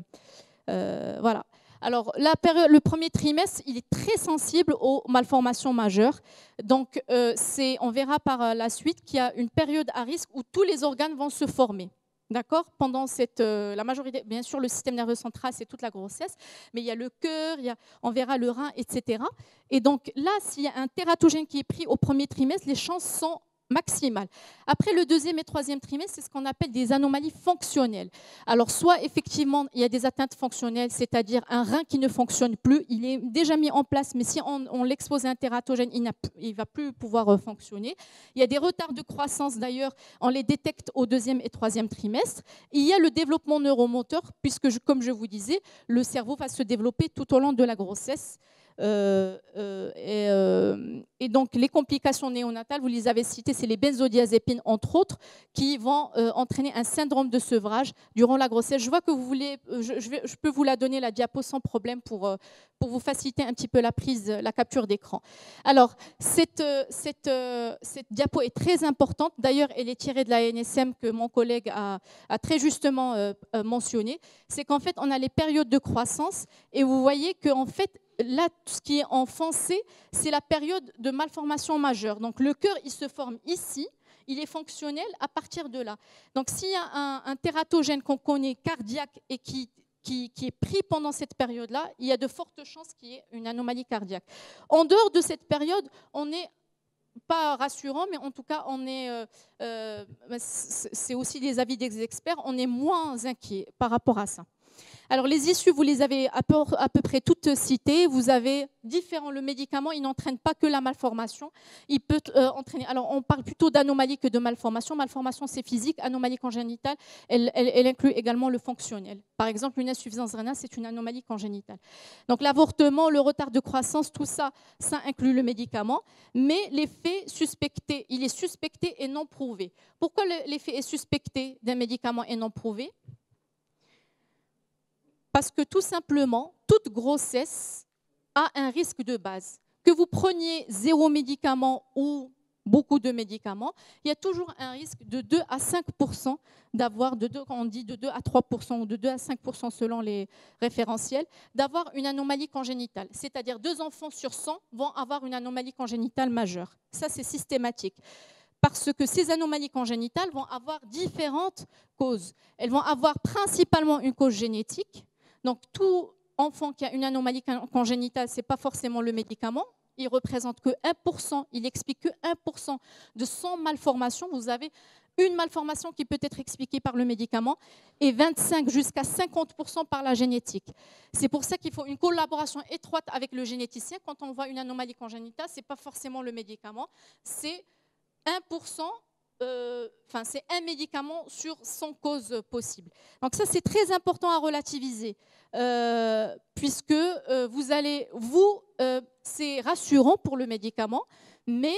Voilà. Alors, le premier trimestre, il est très sensible aux malformations majeures. Donc, on verra par la suite qu'il y a une période à risque où tous les organes vont se former. D'accord ? Pendant la majorité, bien sûr, le système nerveux central, c'est toute la grossesse, mais il y a le cœur, on verra le rein, etc. Et donc là, s'il y a un tératogène qui est pris au premier trimestre, les chances sont maximale. Après le deuxième et troisième trimestre, c'est ce qu'on appelle des anomalies fonctionnelles. Alors, soit effectivement, il y a des atteintes fonctionnelles, c'est-à-dire un rein qui ne fonctionne plus, il est déjà mis en place, mais si on l'expose à un tératogène, il ne va plus pouvoir fonctionner. Il y a des retards de croissance, d'ailleurs, on les détecte au deuxième et troisième trimestre. Il y a le développement neuromoteur, puisque, comme je vous disais, le cerveau va se développer tout au long de la grossesse. Et donc, les complications néonatales, vous les avez citées, c'est les benzodiazépines, entre autres, qui vont entraîner un syndrome de sevrage durant la grossesse. Je vois que vous voulez, je peux vous la donner, la diapo, sans problème, pour vous faciliter un petit peu la capture d'écran. Alors, cette diapo est très importante. D'ailleurs, elle est tirée de la NSM que mon collègue a très justement mentionné. C'est qu'en fait, on a les périodes de croissance et vous voyez qu'en fait, là, ce qui est en foncé, c'est la période de malformation majeure. Donc, le cœur, il se forme ici, il est fonctionnel à partir de là. Donc, s'il y a un tératogène qu'on connaît cardiaque et qui est pris pendant cette période-là, il y a de fortes chances qu'il y ait une anomalie cardiaque. En dehors de cette période, on n'est pas rassurant, mais en tout cas, c'est aussi des avis des experts, on est moins inquiet par rapport à ça. Alors, les issues, vous les avez à peu près toutes citées. Vous avez différents. Le médicament, il n'entraîne pas que la malformation. Il peut entraîner. Alors, on parle plutôt d'anomalie que de malformation. Malformation, c'est physique. Anomalie congénitale, elle inclut également le fonctionnel. Par exemple, une insuffisance rénale, c'est une anomalie congénitale. Donc, l'avortement, le retard de croissance, tout ça, ça inclut le médicament. Mais l'effet suspecté, il est suspecté et non prouvé. Pourquoi l'effet est suspecté d'un médicament et non prouvé ? Parce que tout simplement, toute grossesse a un risque de base. Que vous preniez 0 médicament ou beaucoup de médicaments, il y a toujours un risque de 2 à 5% d'avoir, on dit de 2 à 3% ou de 2 à 5% selon les référentiels, d'avoir une anomalie congénitale. C'est-à-dire 2 enfants sur 100 vont avoir une anomalie congénitale majeure. Ça, c'est systématique. Parce que ces anomalies congénitales vont avoir différentes causes. Elles vont avoir principalement une cause génétique. Donc, tout enfant qui a une anomalie congénitale, ce n'est pas forcément le médicament. Il ne représente que 1%, il explique que 1% de 100 malformations. Vous avez une malformation qui peut être expliquée par le médicament et 25 jusqu'à 50% par la génétique. C'est pour ça qu'il faut une collaboration étroite avec le généticien. Quand on voit une anomalie congénitale, ce n'est pas forcément le médicament, c'est 1%. C'est un médicament sur 100 causes possibles. Donc ça, c'est très important à relativiser, puisque c'est rassurant pour le médicament, mais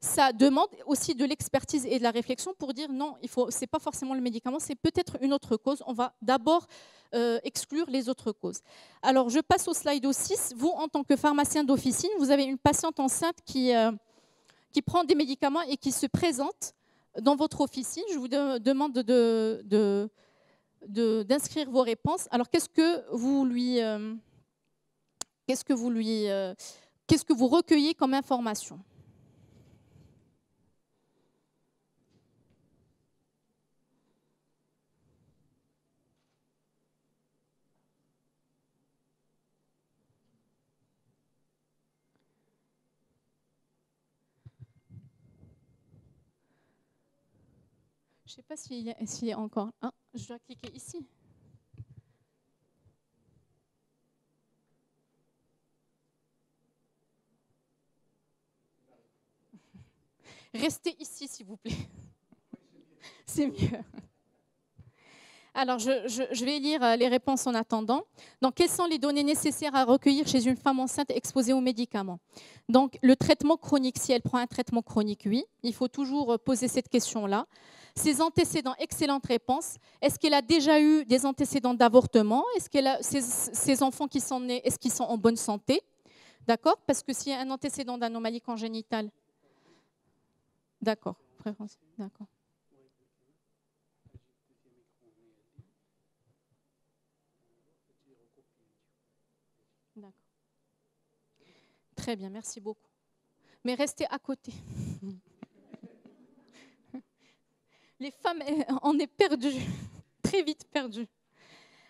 ça demande aussi de l'expertise et de la réflexion pour dire non, ce n'est pas forcément le médicament, c'est peut-être une autre cause. On va d'abord exclure les autres causes. Alors, je passe au slide 6. Vous, en tant que pharmacien d'officine, vous avez une patiente enceinte qui prend des médicaments et qui se présente dans votre officine. Je vous demande d'inscrire vos réponses. Alors, qu'est-ce que vous recueillez comme information ? sais pas s'il y a encore. Ah, je dois cliquer ici. Restez ici, s'il vous plaît. C'est mieux. Alors, je vais lire les réponses en attendant. Donc, quelles sont les données nécessaires à recueillir chez une femme enceinte exposée aux médicaments? Donc, le traitement chronique, si elle prend un traitement chronique, oui. Il faut toujours poser cette question-là. Ses antécédents, excellente réponse. Est-ce qu'elle a déjà eu des antécédents d'avortement? Est-ce qu'elle a ses enfants qui sont nés, est-ce qu'ils sont en bonne santé? D'accord? Parce que s'il y a un antécédent d'anomalie congénitale. D'accord. D'accord. D'accord. Très bien, merci beaucoup. Mais restez à côté. Les femmes, on est perdues, très vite perdues.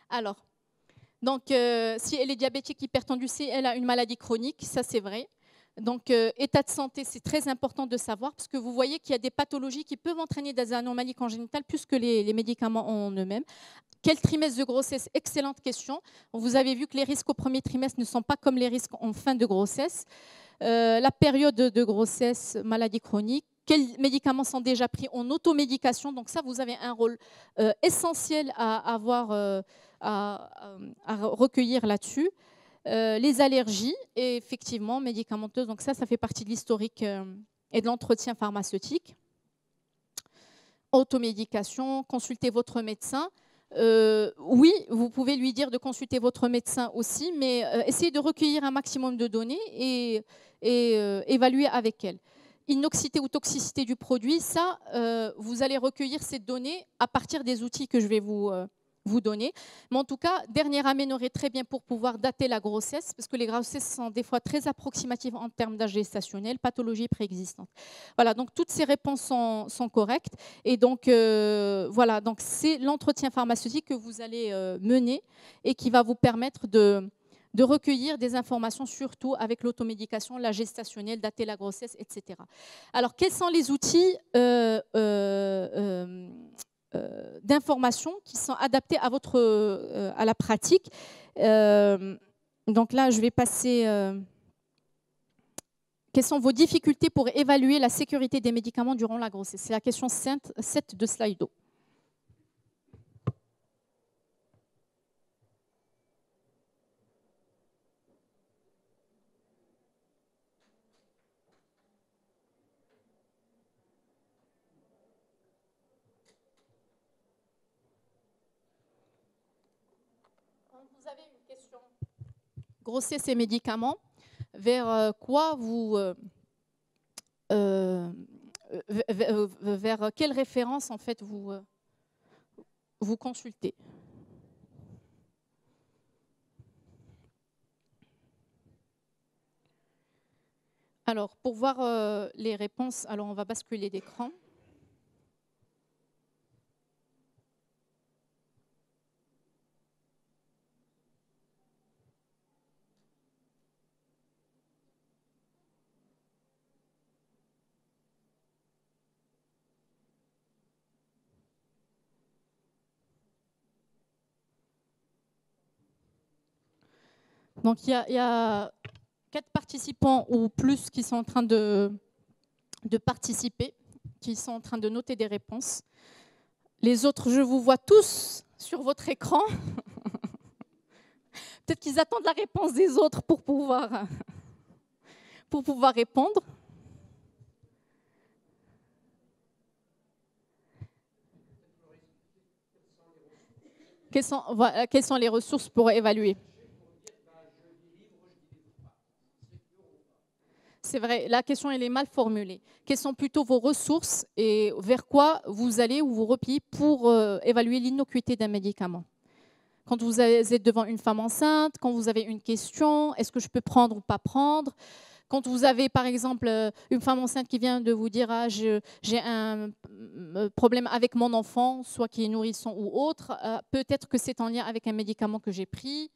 Alors, donc, si elle est diabétique, hypertendue, si elle a une maladie chronique, ça c'est vrai. Donc, état de santé, c'est très important de savoir, parce que vous voyez qu'il y a des pathologies qui peuvent entraîner des anomalies congénitales plus que les médicaments en eux-mêmes. Quel trimestre de grossesse? Excellente question. Vous avez vu que les risques au premier trimestre ne sont pas comme les risques en fin de grossesse. La période de grossesse, maladie chronique. Quels médicaments sont déjà pris en automédication? Donc ça, vous avez un rôle essentiel à avoir, à recueillir là-dessus. Les allergies, et effectivement, médicamenteuses. Donc ça fait partie de l'historique et de l'entretien pharmaceutique. Automédication, consultez votre médecin. Oui, vous pouvez lui dire de consulter votre médecin aussi, mais essayez de recueillir un maximum de données et évaluer avec elle. Inoxité ou toxicité du produit, ça, vous allez recueillir ces données à partir des outils que je vais vous donner. Mais en tout cas, dernière aménorrhée très bien pour pouvoir dater la grossesse, parce que les grossesses sont des fois très approximatives en termes d'âge gestationnel, pathologie préexistante. Voilà, donc toutes ces réponses sont correctes. Et donc, voilà, donc c'est l'entretien pharmaceutique que vous allez mener et qui va vous permettre de recueillir des informations, surtout avec l'automédication, la gestationnelle, dater la grossesse, etc. Alors, quels sont les outils d'information qui sont adaptés à, à la pratique? Donc là, je vais passer... quelles sont vos difficultés pour évaluer la sécurité des médicaments durant la grossesse? C'est la question 7 de Slido. Vous avez une question. Grossesse et médicaments, vers quoi vous... vers quelle référence en fait vous consultez? Alors, pour voir les réponses, alors on va basculer d'écran. Donc, il y a 4 participants ou plus qui sont en train de participer, qui sont en train de noter des réponses. Les autres, je vous vois tous sur votre écran. Peut-être qu'ils attendent la réponse des autres pour pouvoir répondre. Quelles sont les ressources pour évaluer? C'est vrai, la question elle est mal formulée. Quelles sont plutôt vos ressources et vers quoi vous allez ou vous repliez pour évaluer l'innocuité d'un médicament? Quand vous êtes devant une femme enceinte, quand vous avez une question, est-ce que je peux prendre ou pas prendre? Quand vous avez par exemple une femme enceinte qui vient de vous dire ah, j'ai un problème avec mon enfant, soit qui est nourrisson ou autre, peut-être que c'est en lien avec un médicament que j'ai pris,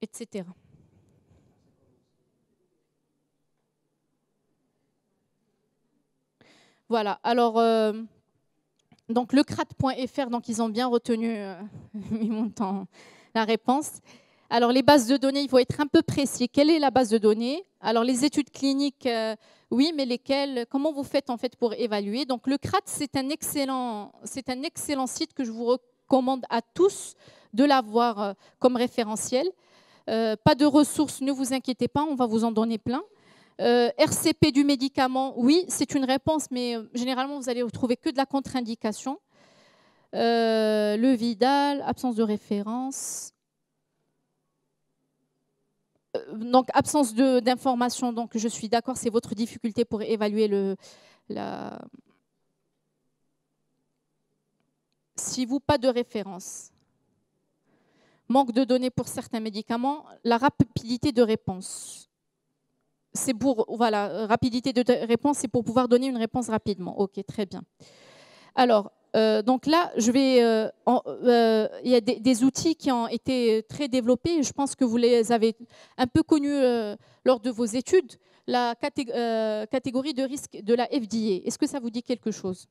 etc. Voilà, alors, donc le CRAT.fr, donc ils ont bien retenu la réponse. Alors, les bases de données, il faut être un peu précis. Quelle est la base de données? Alors, les études cliniques, oui, mais lesquelles? Comment vous faites en fait pour évaluer? Donc, le CRAT, c'est un excellent site que je vous recommande à tous de l'avoir comme référentiel. Pas de ressources, ne vous inquiétez pas, on va vous en donner plein. RCP du médicament, oui, c'est une réponse, mais généralement, vous allez retrouver que de la contre-indication. Le Vidal, absence de référence. Donc, absence d'information, donc je suis d'accord, c'est votre difficulté pour évaluer Si vous, pas de référence. Manque de données pour certains médicaments, la rapidité de réponse. C'est pour, voilà, rapidité de réponse, c'est pour pouvoir donner une réponse rapidement. Ok, très bien. Alors, donc là, je vais, il y a des outils qui ont été très développés. Je pense que vous les avez un peu connus lors de vos études. La catégorie de risque de la FDA. Est-ce que ça vous dit quelque chose?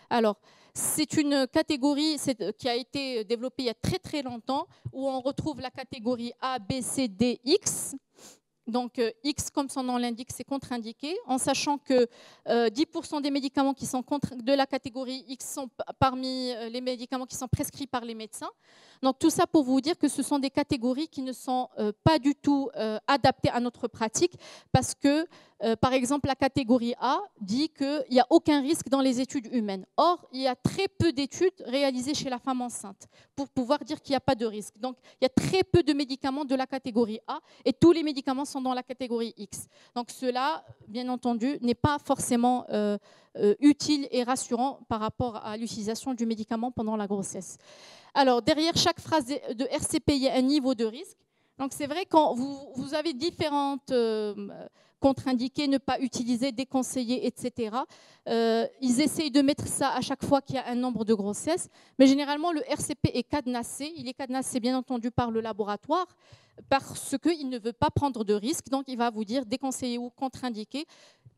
Alors, c'est une catégorie qui a été développée il y a très très longtemps, où on retrouve la catégorie A, B, C, D, X. Donc, X, comme son nom l'indique, c'est contre-indiqué, en sachant que 10% des médicaments qui sont de la catégorie X sont parmi les médicaments qui sont prescrits par les médecins. Donc, tout ça pour vous dire que ce sont des catégories qui ne sont pas du tout adaptées à notre pratique, parce que, par exemple, la catégorie A dit qu'il n'y a aucun risque dans les études humaines. Or, il y a très peu d'études réalisées chez la femme enceinte pour pouvoir dire qu'il n'y a pas de risque. Donc, il y a très peu de médicaments de la catégorie A, et tous les médicaments sont dans la catégorie X. Donc cela, bien entendu, n'est pas forcément utile et rassurant par rapport à l'utilisation du médicament pendant la grossesse. Alors, derrière chaque phrase de RCP, il y a un niveau de risque. Donc c'est vrai, quand vous avez différentes contre-indiquées, ne pas utiliser, déconseiller, etc. Ils essayent de mettre ça à chaque fois qu'il y a un nombre de grossesses. Mais généralement, le RCP est cadenassé. Il est cadenassé, bien entendu, par le laboratoire, parce qu'il ne veut pas prendre de risque. Donc, il va vous dire déconseiller ou contre-indiquer.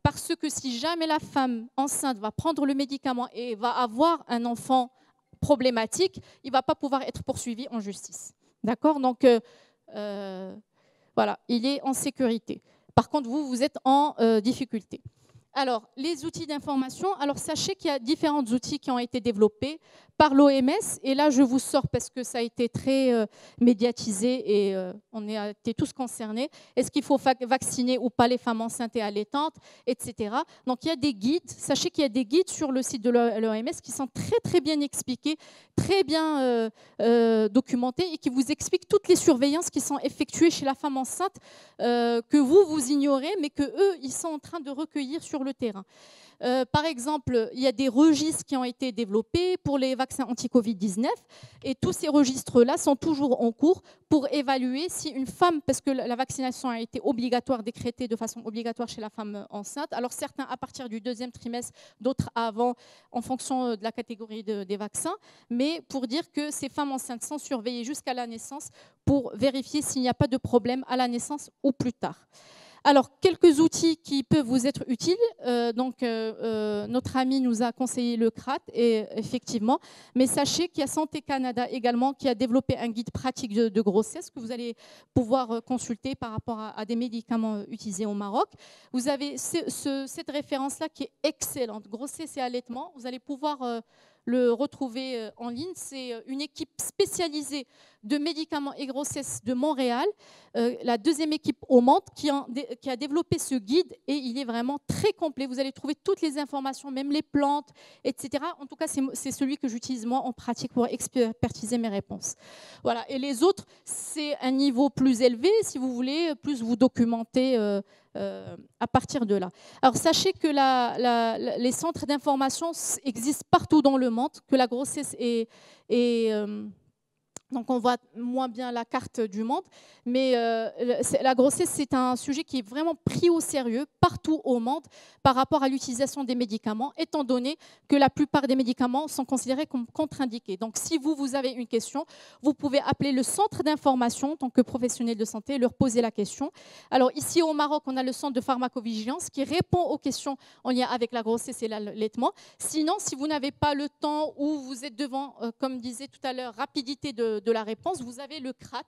Parce que si jamais la femme enceinte va prendre le médicament et va avoir un enfant problématique, il ne va pas pouvoir être poursuivi en justice. D'accord? Donc, voilà, il est en sécurité. Par contre, vous êtes en difficulté. Alors, les outils d'information. Alors, sachez qu'il y a différents outils qui ont été développés par l'OMS. Et là, je vous sors parce que ça a été très médiatisé et on a été tous concernés. Est-ce qu'il faut vacciner ou pas les femmes enceintes et allaitantes, etc. Donc, il y a des guides. Sachez qu'il y a des guides sur le site de l'OMS qui sont très, très bien expliqués, très bien documentés et qui vous expliquent toutes les surveillances qui sont effectuées chez la femme enceinte que vous ignorez, mais qu'eux, ils sont en train de recueillir sur le terrain. Par exemple, il y a des registres qui ont été développés pour les vaccins anti-Covid-19 et tous ces registres-là sont toujours en cours pour évaluer si une femme, parce que la vaccination a été obligatoire, décrétée de façon obligatoire chez la femme enceinte, alors certains à partir du 2e trimestre, d'autres avant, en fonction de la catégorie des vaccins, mais pour dire que ces femmes enceintes sont surveillées jusqu'à la naissance pour vérifier s'il n'y a pas de problème à la naissance ou plus tard. Alors, quelques outils qui peuvent vous être utiles. Notre ami nous a conseillé le CRAT, et, effectivement. Mais sachez qu'il y a Santé Canada également qui a développé un guide pratique de grossesse que vous allez pouvoir consulter par rapport à des médicaments utilisés au Maroc. Vous avez cette référence-là qui est excellente. Grossesse et allaitement. Vous allez pouvoir le retrouver en ligne. C'est une équipe spécialisée de médicaments et grossesse de Montréal, la 2e équipe au monde qui a développé ce guide, et il est vraiment très complet. Vous allez trouver toutes les informations, même les plantes, etc. En tout cas, c'est celui que j'utilise moi en pratique pour expertiser mes réponses. Voilà. Et les autres, c'est un niveau plus élevé, si vous voulez, plus vous documentez à partir de là. Alors, sachez que les centres d'information existent partout dans le monde, que la grossesse est Donc, on voit moins bien la carte du monde, mais la grossesse, c'est un sujet qui est vraiment pris au sérieux partout au monde par rapport à l'utilisation des médicaments, étant donné que la plupart des médicaments sont considérés comme contre-indiqués. Donc, si vous avez une question, vous pouvez appeler le centre d'information en tant que professionnel de santé et leur poser la question. Alors, ici au Maroc, on a le centre de pharmacovigilance qui répond aux questions en lien avec la grossesse et l'allaitement. Sinon, si vous n'avez pas le temps ou vous êtes devant, comme disait tout à l'heure, rapidité de la réponse, vous avez le CRAT.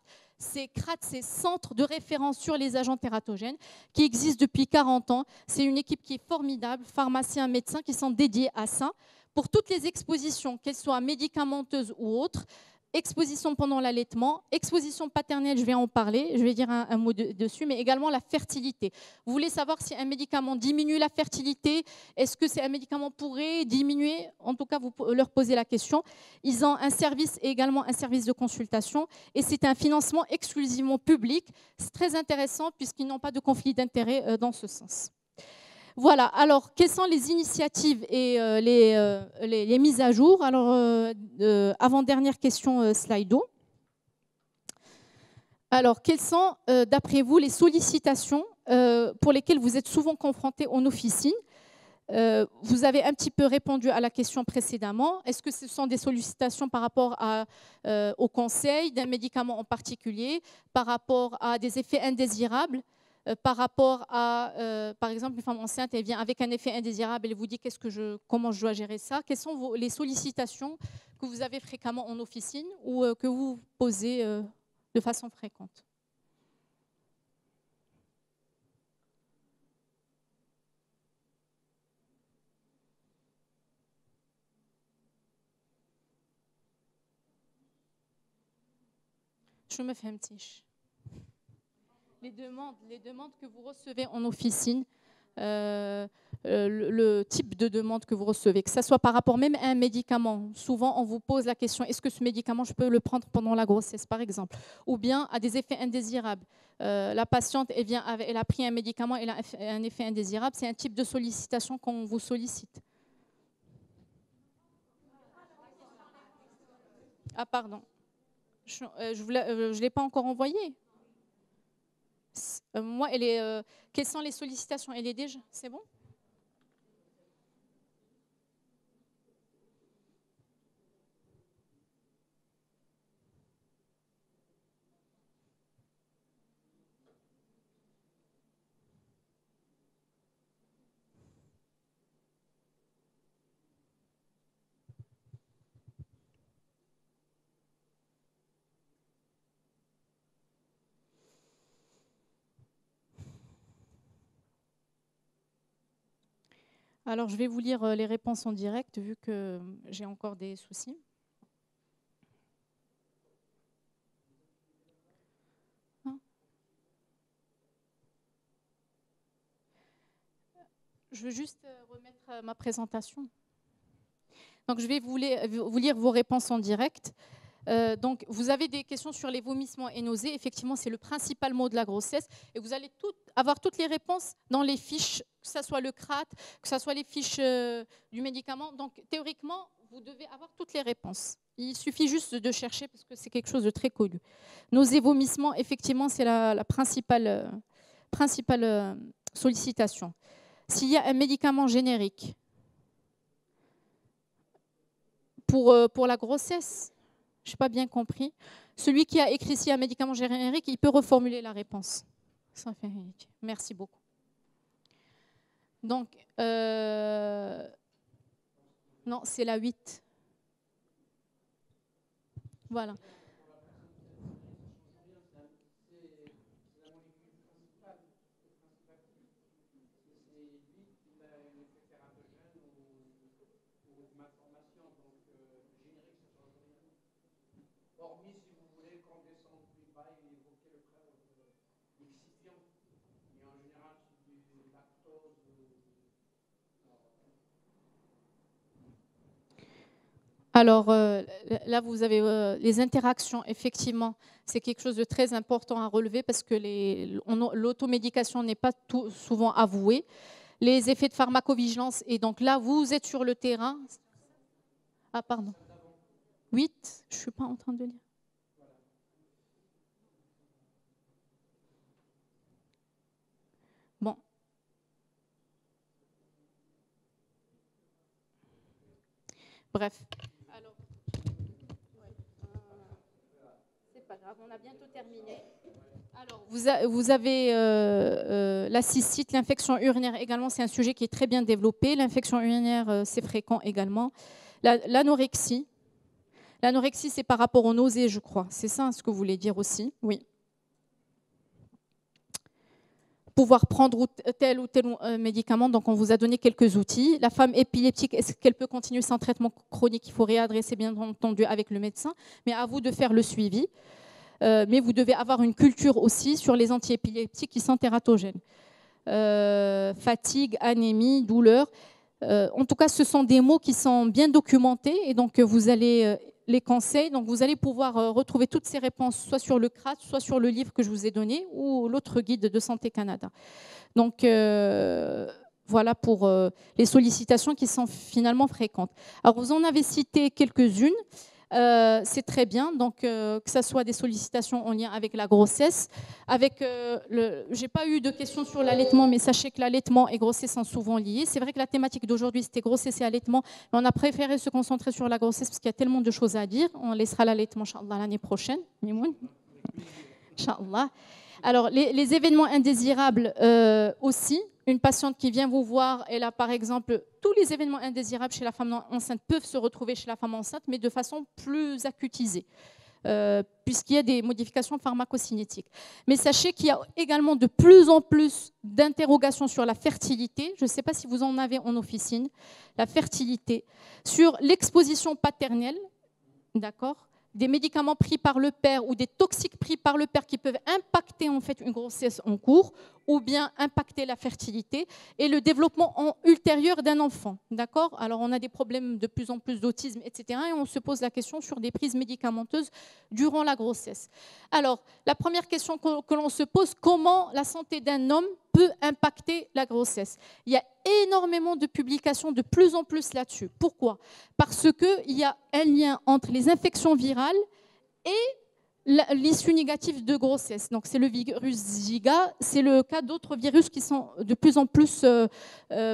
CRAT, c'est Centre de référence sur les agents tératogènes, qui existe depuis 40 ans. C'est une équipe qui est formidable, pharmaciens, médecins qui sont dédiés à ça. Pour toutes les expositions, qu'elles soient médicamenteuses ou autres, exposition pendant l'allaitement, exposition paternelle, je vais en parler, je vais dire un mot dessus, mais également la fertilité. Vous voulez savoir si un médicament diminue la fertilité? Est-ce que c'est un médicament pourrait diminuer? En tout cas, vous leur posez la question. Ils ont un service et également un service de consultation et c'est un financement exclusivement public. C'est très intéressant puisqu'ils n'ont pas de conflit d'intérêt dans ce sens. Voilà, alors quelles sont les initiatives et les mises à jour? Alors, avant-dernière question, Slido. Alors, quelles sont, d'après vous, les sollicitations pour lesquelles vous êtes souvent confrontés en officine? Vous avez un petit peu répondu à la question précédemment. Est-ce que ce sont des sollicitations par rapport au conseil d'un médicament en particulier, par rapport à des effets indésirables? Par rapport à, par exemple, une femme enceinte, elle vient avec un effet indésirable, elle vous dit comment je dois gérer ça. Quelles sont les sollicitations que vous avez fréquemment en officine ou que vous posez de façon fréquente? Je me fais un petit. Les demandes que vous recevez en officine, le type de demande que vous recevez, que ce soit par rapport même à un médicament. Souvent, on vous pose la question, est-ce que ce médicament, je peux le prendre pendant la grossesse, par exemple? Ou bien à des effets indésirables. La patiente, elle a pris un médicament, elle a un effet indésirable. C'est un type de sollicitation qu'on vous sollicite. Ah, pardon. Je ne l'ai pas encore envoyé. Moi, quelles sont les sollicitations? Elle est déjà, c'est bon? Alors, je vais vous lire les réponses en direct, vu que j'ai encore des soucis. Je veux juste remettre ma présentation. Donc, je vais vous lire vos réponses en direct. Donc, vous avez des questions sur les vomissements et nausées. Effectivement, c'est le principal mot de la grossesse. Et vous allez avoir toutes les réponses dans les fiches, que ce soit le CRAT, que ce soit les fiches du médicament. Donc, théoriquement, vous devez avoir toutes les réponses. Il suffit juste de chercher parce que c'est quelque chose de très connu. Nausées, vomissements, effectivement, c'est la principale sollicitation. S'il y a un médicament générique pour la grossesse, je n'ai pas bien compris. Celui qui a écrit ici un médicament générique, il peut reformuler la réponse. Merci beaucoup. Donc, non, c'est la 8. Voilà. Hormis, si vous voulez, qu'on descende plus bas et évoquer le l'excipient. Mais en général, c'est du lactose. Alors, là, vous avez les interactions, effectivement. C'est quelque chose de très important à relever parce que l'automédication n'est pas souvent avouée. Les effets de pharmacovigilance, et donc là, vous êtes sur le terrain. Ah, pardon. 8, je ne suis pas en train de lire. Bref. Alors, c'est pas grave, on a bientôt terminé. Alors, vous avez la cystite, l'infection urinaire également, c'est un sujet qui est très bien développé. L'infection urinaire, c'est fréquent également. L'anorexie. L'anorexie, c'est par rapport aux nausées, je crois. C'est ça ce que vous voulez dire aussi? Oui. Pouvoir prendre tel ou tel médicament, donc on vous a donné quelques outils. La femme épileptique, est-ce qu'elle peut continuer son traitement chronique? Il faut réadresser bien entendu avec le médecin, mais à vous de faire le suivi. Mais vous devez avoir une culture aussi sur les antiépileptiques qui sont tératogènes. Fatigue, anémie, douleur. En tout cas, ce sont des mots qui sont bien documentés et donc vous allez les conseils. Donc vous allez pouvoir retrouver toutes ces réponses soit sur le CRAT, soit sur le livre que je vous ai donné ou l'autre guide de Santé Canada. Donc voilà pour les sollicitations qui sont finalement fréquentes. Alors vous en avez cité quelques-unes. C'est très bien, donc que ce soit des sollicitations en lien avec la grossesse. Je n'ai pas eu de questions sur l'allaitement, mais sachez que l'allaitement et grossesse sont souvent liés. C'est vrai que la thématique d'aujourd'hui, c'était grossesse et allaitement, mais on a préféré se concentrer sur la grossesse parce qu'il y a tellement de choses à dire. On laissera l'allaitement, Inch'Allah, l'année prochaine. Inch'Allah. Alors, les événements indésirables aussi. Une patiente qui vient vous voir, elle a par exemple, tous les événements indésirables chez la femme enceinte peuvent se retrouver chez la femme enceinte, mais de façon plus acutisée, puisqu'il y a des modifications pharmacocinétiques. Mais sachez qu'il y a également de plus en plus d'interrogations sur la fertilité. Je ne sais pas si vous en avez en officine, la fertilité, sur l'exposition paternelle, d'accord ? Des médicaments pris par le père ou des toxiques pris par le père qui peuvent impacter en fait une grossesse en cours ou bien impacter la fertilité et le développement ultérieur d'un enfant. D'accord ? Alors on a des problèmes de plus en plus d'autisme, etc. Et on se pose la question sur des prises médicamenteuses durant la grossesse. Alors la première question que l'on se pose, comment la santé d'un homme peut impacter la grossesse? Il y a énormément de publications de plus en plus là-dessus. Pourquoi? Parce qu'il y a un lien entre les infections virales et l'issue négative de grossesse. Donc c'est le virus Zika, c'est le cas d'autres virus qui sont de plus en plus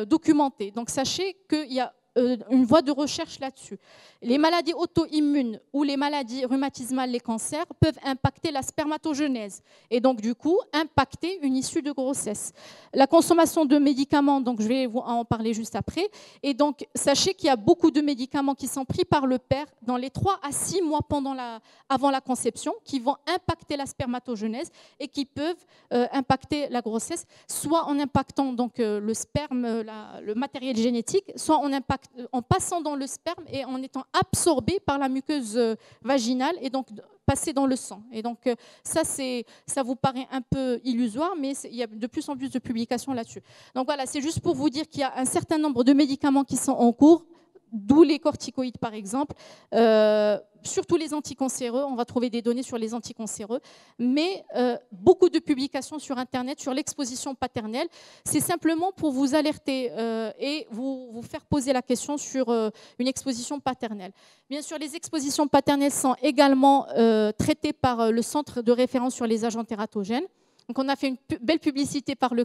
documentés. Donc sachez qu'il y a une voie de recherche là-dessus. Les maladies auto-immunes ou les maladies rhumatismales, les cancers, peuvent impacter la spermatogenèse et donc du coup impacter une issue de grossesse. La consommation de médicaments, donc je vais vous en parler juste après, et donc sachez qu'il y a beaucoup de médicaments qui sont pris par le père dans les 3 à 6 mois avant la conception qui vont impacter la spermatogenèse et qui peuvent impacter la grossesse, soit en impactant donc, le sperme, le matériel génétique, soit en passant dans le sperme et en étant absorbé par la muqueuse vaginale et donc passer dans le sang. Et donc ça vous paraît un peu illusoire, mais il y a de plus en plus de publications là-dessus. Donc voilà, c'est juste pour vous dire qu'il y a un certain nombre de médicaments qui sont en cours, d'où les corticoïdes par exemple, surtout les anticancéreux, on va trouver des données sur les anticancéreux, mais beaucoup de publications sur Internet sur l'exposition paternelle. C'est simplement pour vous alerter et vous faire poser la question sur une exposition paternelle. Bien sûr, les expositions paternelles sont également traitées par le Centre de référence sur les agents tératogènes. Donc on a fait une belle publicité pour le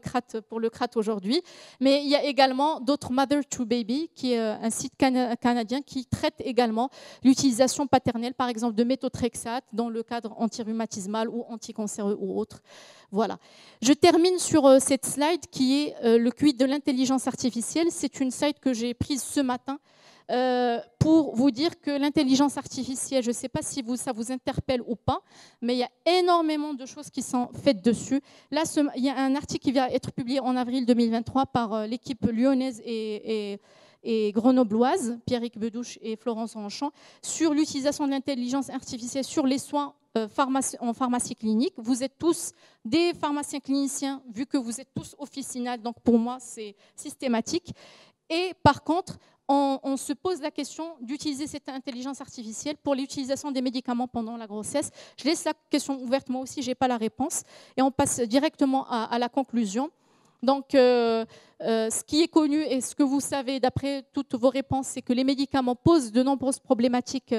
CRAT aujourd'hui, mais il y a également d'autres Mother to Baby, qui est un site canadien qui traite également l'utilisation paternelle, par exemple de méthotrexate dans le cadre antirhumatismal ou anticancéreux ou autre. Voilà. Je termine sur cette slide qui est le QI de l'intelligence artificielle. C'est une slide que j'ai prise ce matin. Pour vous dire que l'intelligence artificielle, je ne sais pas si ça vous interpelle ou pas, mais il y a énormément de choses qui sont faites dessus. Là, il y a un article qui va être publié en avril 2023 par l'équipe lyonnaise et grenobloise, Pierrick Bedouche et Florence Ronchamp, sur l'utilisation de l'intelligence artificielle sur les soins en pharmacie clinique. Vous êtes tous des pharmaciens cliniciens, vu que vous êtes tous officinales, donc pour moi, c'est systématique. Et par contre, on se pose la question d'utiliser cette intelligence artificielle pour l'utilisation des médicaments pendant la grossesse. Je laisse la question ouverte, moi aussi, je n'ai pas la réponse. Et on passe directement à la conclusion. Donc, ce qui est connu et ce que vous savez d'après toutes vos réponses, c'est que les médicaments posent de nombreuses problématiques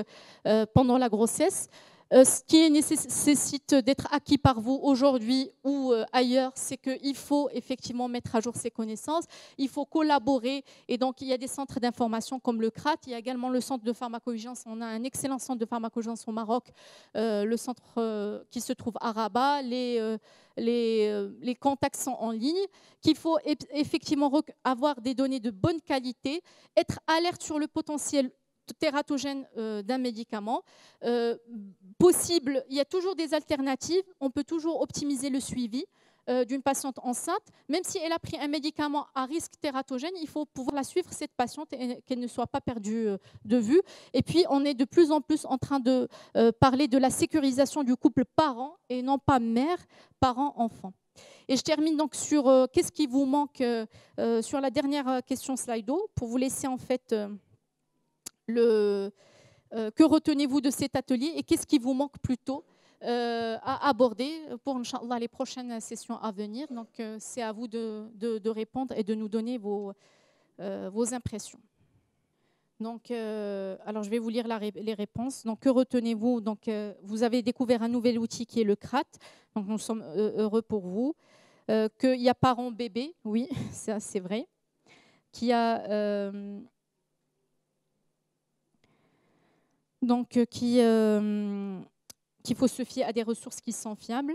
pendant la grossesse. Ce qui nécessite d'être acquis par vous aujourd'hui ou ailleurs, c'est qu'il faut effectivement mettre à jour ses connaissances, il faut collaborer. Et donc, il y a des centres d'information comme le CRAT, il y a également le centre de pharmacovigilance. On a un excellent centre de pharmacovigilance au Maroc, le centre qui se trouve à Rabat. Les contacts sont en ligne, qu'il faut effectivement avoir des données de bonne qualité, être alerte sur le potentiel tératogène d'un médicament. Possible, il y a toujours des alternatives, on peut toujours optimiser le suivi d'une patiente enceinte. Même si elle a pris un médicament à risque tératogène, il faut pouvoir la suivre, cette patiente, et qu'elle ne soit pas perdue de vue. Et puis, on est de plus en plus en train de parler de la sécurisation du couple parent et non pas mère, parent, enfant. Et je termine donc sur qu'est-ce qui vous manque sur la dernière question Slido, pour vous laisser en fait... que retenez-vous de cet atelier et qu'est-ce qui vous manque plutôt à aborder pour, Inch'Allah, les prochaines sessions à venir. Donc, c'est à vous de répondre et de nous donner vos impressions. Donc, alors, je vais vous lire les réponses. Donc, que retenez-vous? Donc, vous avez découvert un nouvel outil qui est le CRAT. Donc, nous sommes heureux pour vous. Qu'il y a parents bébés, oui, ça c'est vrai. Qu'il y a... Donc, qu'il faut se fier à des ressources qui sont fiables.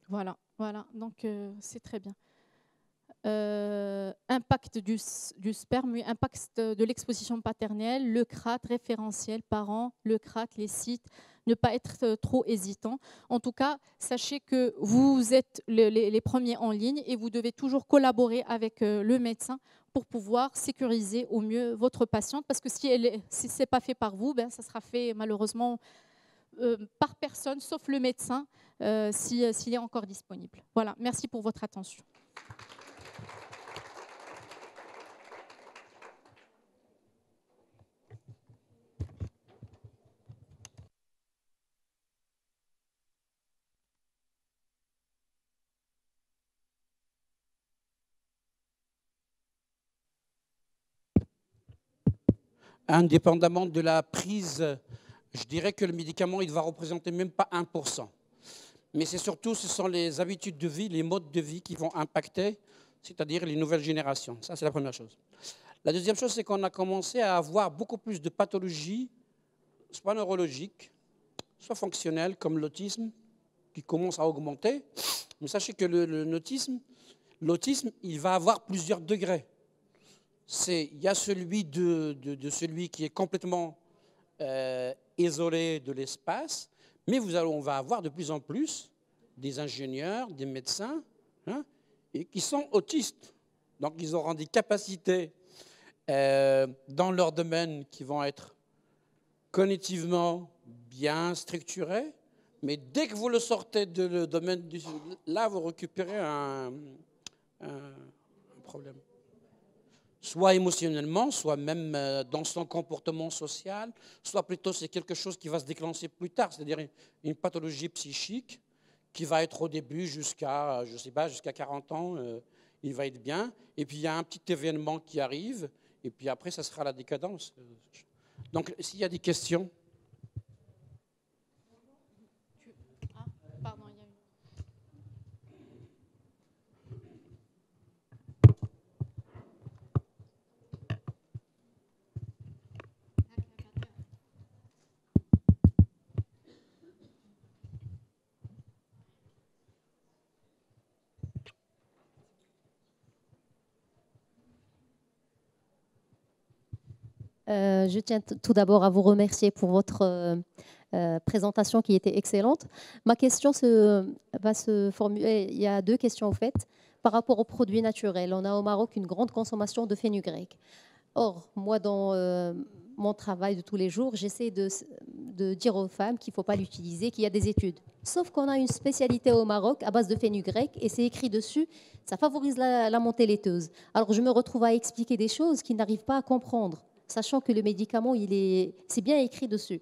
Voilà. Donc, c'est très bien. Impact du sperme, oui, impact de l'exposition paternelle, le CRAT, référentiel, parents, le CRAT, les sites, ne pas être trop hésitant. En tout cas, sachez que vous êtes les premiers en ligne et vous devez toujours collaborer avec le médecin pour pouvoir sécuriser au mieux votre patiente, parce que si ce n'est pas fait par vous, ça sera fait malheureusement par personne, sauf le médecin, s'il est encore disponible. Voilà, merci pour votre attention. Indépendamment de la prise, je dirais que le médicament, il ne va représenter même pas 1%. Mais ce sont les habitudes de vie, les modes de vie qui vont impacter, c'est-à-dire les nouvelles générations. Ça, c'est la première chose. La deuxième chose, c'est qu'on a commencé à avoir beaucoup plus de pathologies, soit neurologiques, soit fonctionnelles, comme l'autisme, qui commence à augmenter. Mais sachez que l'autisme, il va avoir plusieurs degrés. Il y a celui celui qui est complètement isolé de l'espace, mais on va avoir de plus en plus des ingénieurs, des médecins, et qui sont autistes. Donc, ils auront des capacités dans leur domaine qui vont être cognitivement bien structurées, mais dès que vous le sortez de le domaine là, vous récupérez un problème. Soit émotionnellement, soit même dans son comportement social, soit plutôt c'est quelque chose qui va se déclencher plus tard, c'est-à-dire une pathologie psychique qui va être au début jusqu'à, je sais pas, jusqu'à 40 ans, il va être bien, et puis il y a un petit événement qui arrive, et puis après ça sera la décadence. Donc s'il y a des questions. Pardon, il y a Je tiens tout d'abord à vous remercier pour votre présentation qui était excellente. Ma question va se formuler. Il y a deux questions en fait. Par rapport aux produits naturels, on a au Maroc une grande consommation de fenugrec. Or, moi, dans mon travail de tous les jours, j'essaie de dire aux femmes qu'il ne faut pas l'utiliser, qu'il y a des études. Sauf qu'on a une spécialité au Maroc à base de fenugrec et c'est écrit dessus, ça favorise la montée laiteuse. Alors, je me retrouve à expliquer des choses qu'ils n'arrivent pas à comprendre, sachant que le médicament, c'est bien écrit dessus.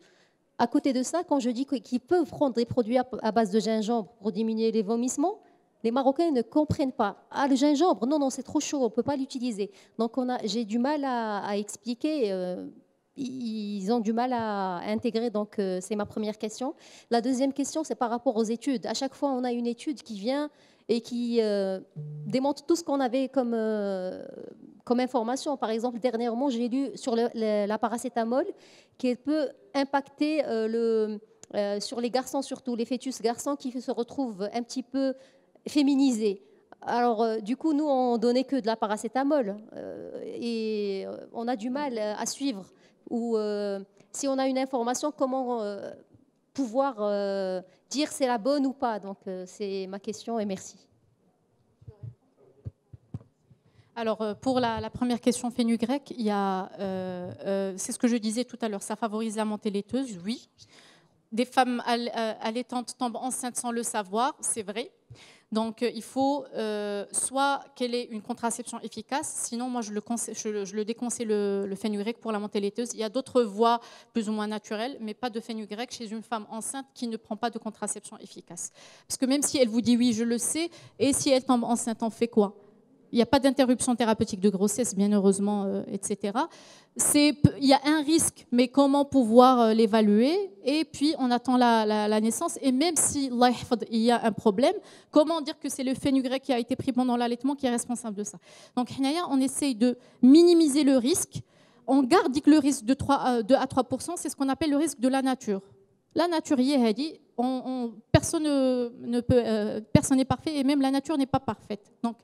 À côté de ça, quand je dis qu'ils peuvent prendre des produits à base de gingembre pour diminuer les vomissements, les Marocains ne comprennent pas. Ah, le gingembre, non, c'est trop chaud, on ne peut pas l'utiliser. Donc, j'ai du mal à expliquer ils ont du mal à intégrer. Donc, c'est ma première question. La deuxième question, c'est par rapport aux études. À chaque fois, on a une étude qui vient et qui démontre tout ce qu'on avait comme information. Par exemple, dernièrement, j'ai lu sur la paracétamol qui peut impacter sur les garçons, surtout les fœtus garçons qui se retrouvent un petit peu féminisés. Alors, du coup, nous, on donnait que de la paracétamol et on a du mal à suivre. Ou si on a une information, comment pouvoir dire c'est la bonne ou pas. Donc, c'est ma question et merci. Alors, pour la première question fenugrec, il y a, c'est ce que je disais tout à l'heure, ça favorise la montée laiteuse, oui. Des femmes allaitantes tombent enceintes sans le savoir, c'est vrai. Donc, il faut soit qu'elle ait une contraception efficace, sinon, moi, je le déconseille le fenugrec pour la montée laiteuse. Il y a d'autres voies plus ou moins naturelles, mais pas de fenugrec chez une femme enceinte qui ne prend pas de contraception efficace. Parce que même si elle vous dit oui, je le sais, et si elle tombe enceinte, on fait quoi ? Il n'y a pas d'interruption thérapeutique de grossesse, bien heureusement, etc. Il y a un risque, mais comment pouvoir l'évaluer? Et puis, on attend la naissance. Et même si, il y a un problème, comment dire que c'est le fenugrec qui a été pris pendant l'allaitement qui est responsable de ça? Donc, on essaye de minimiser le risque. On garde le risque de 2 à 3%, c'est ce qu'on appelle le risque de la nature. La nature, personne n'est parfait et même la nature n'est pas parfaite. Donc,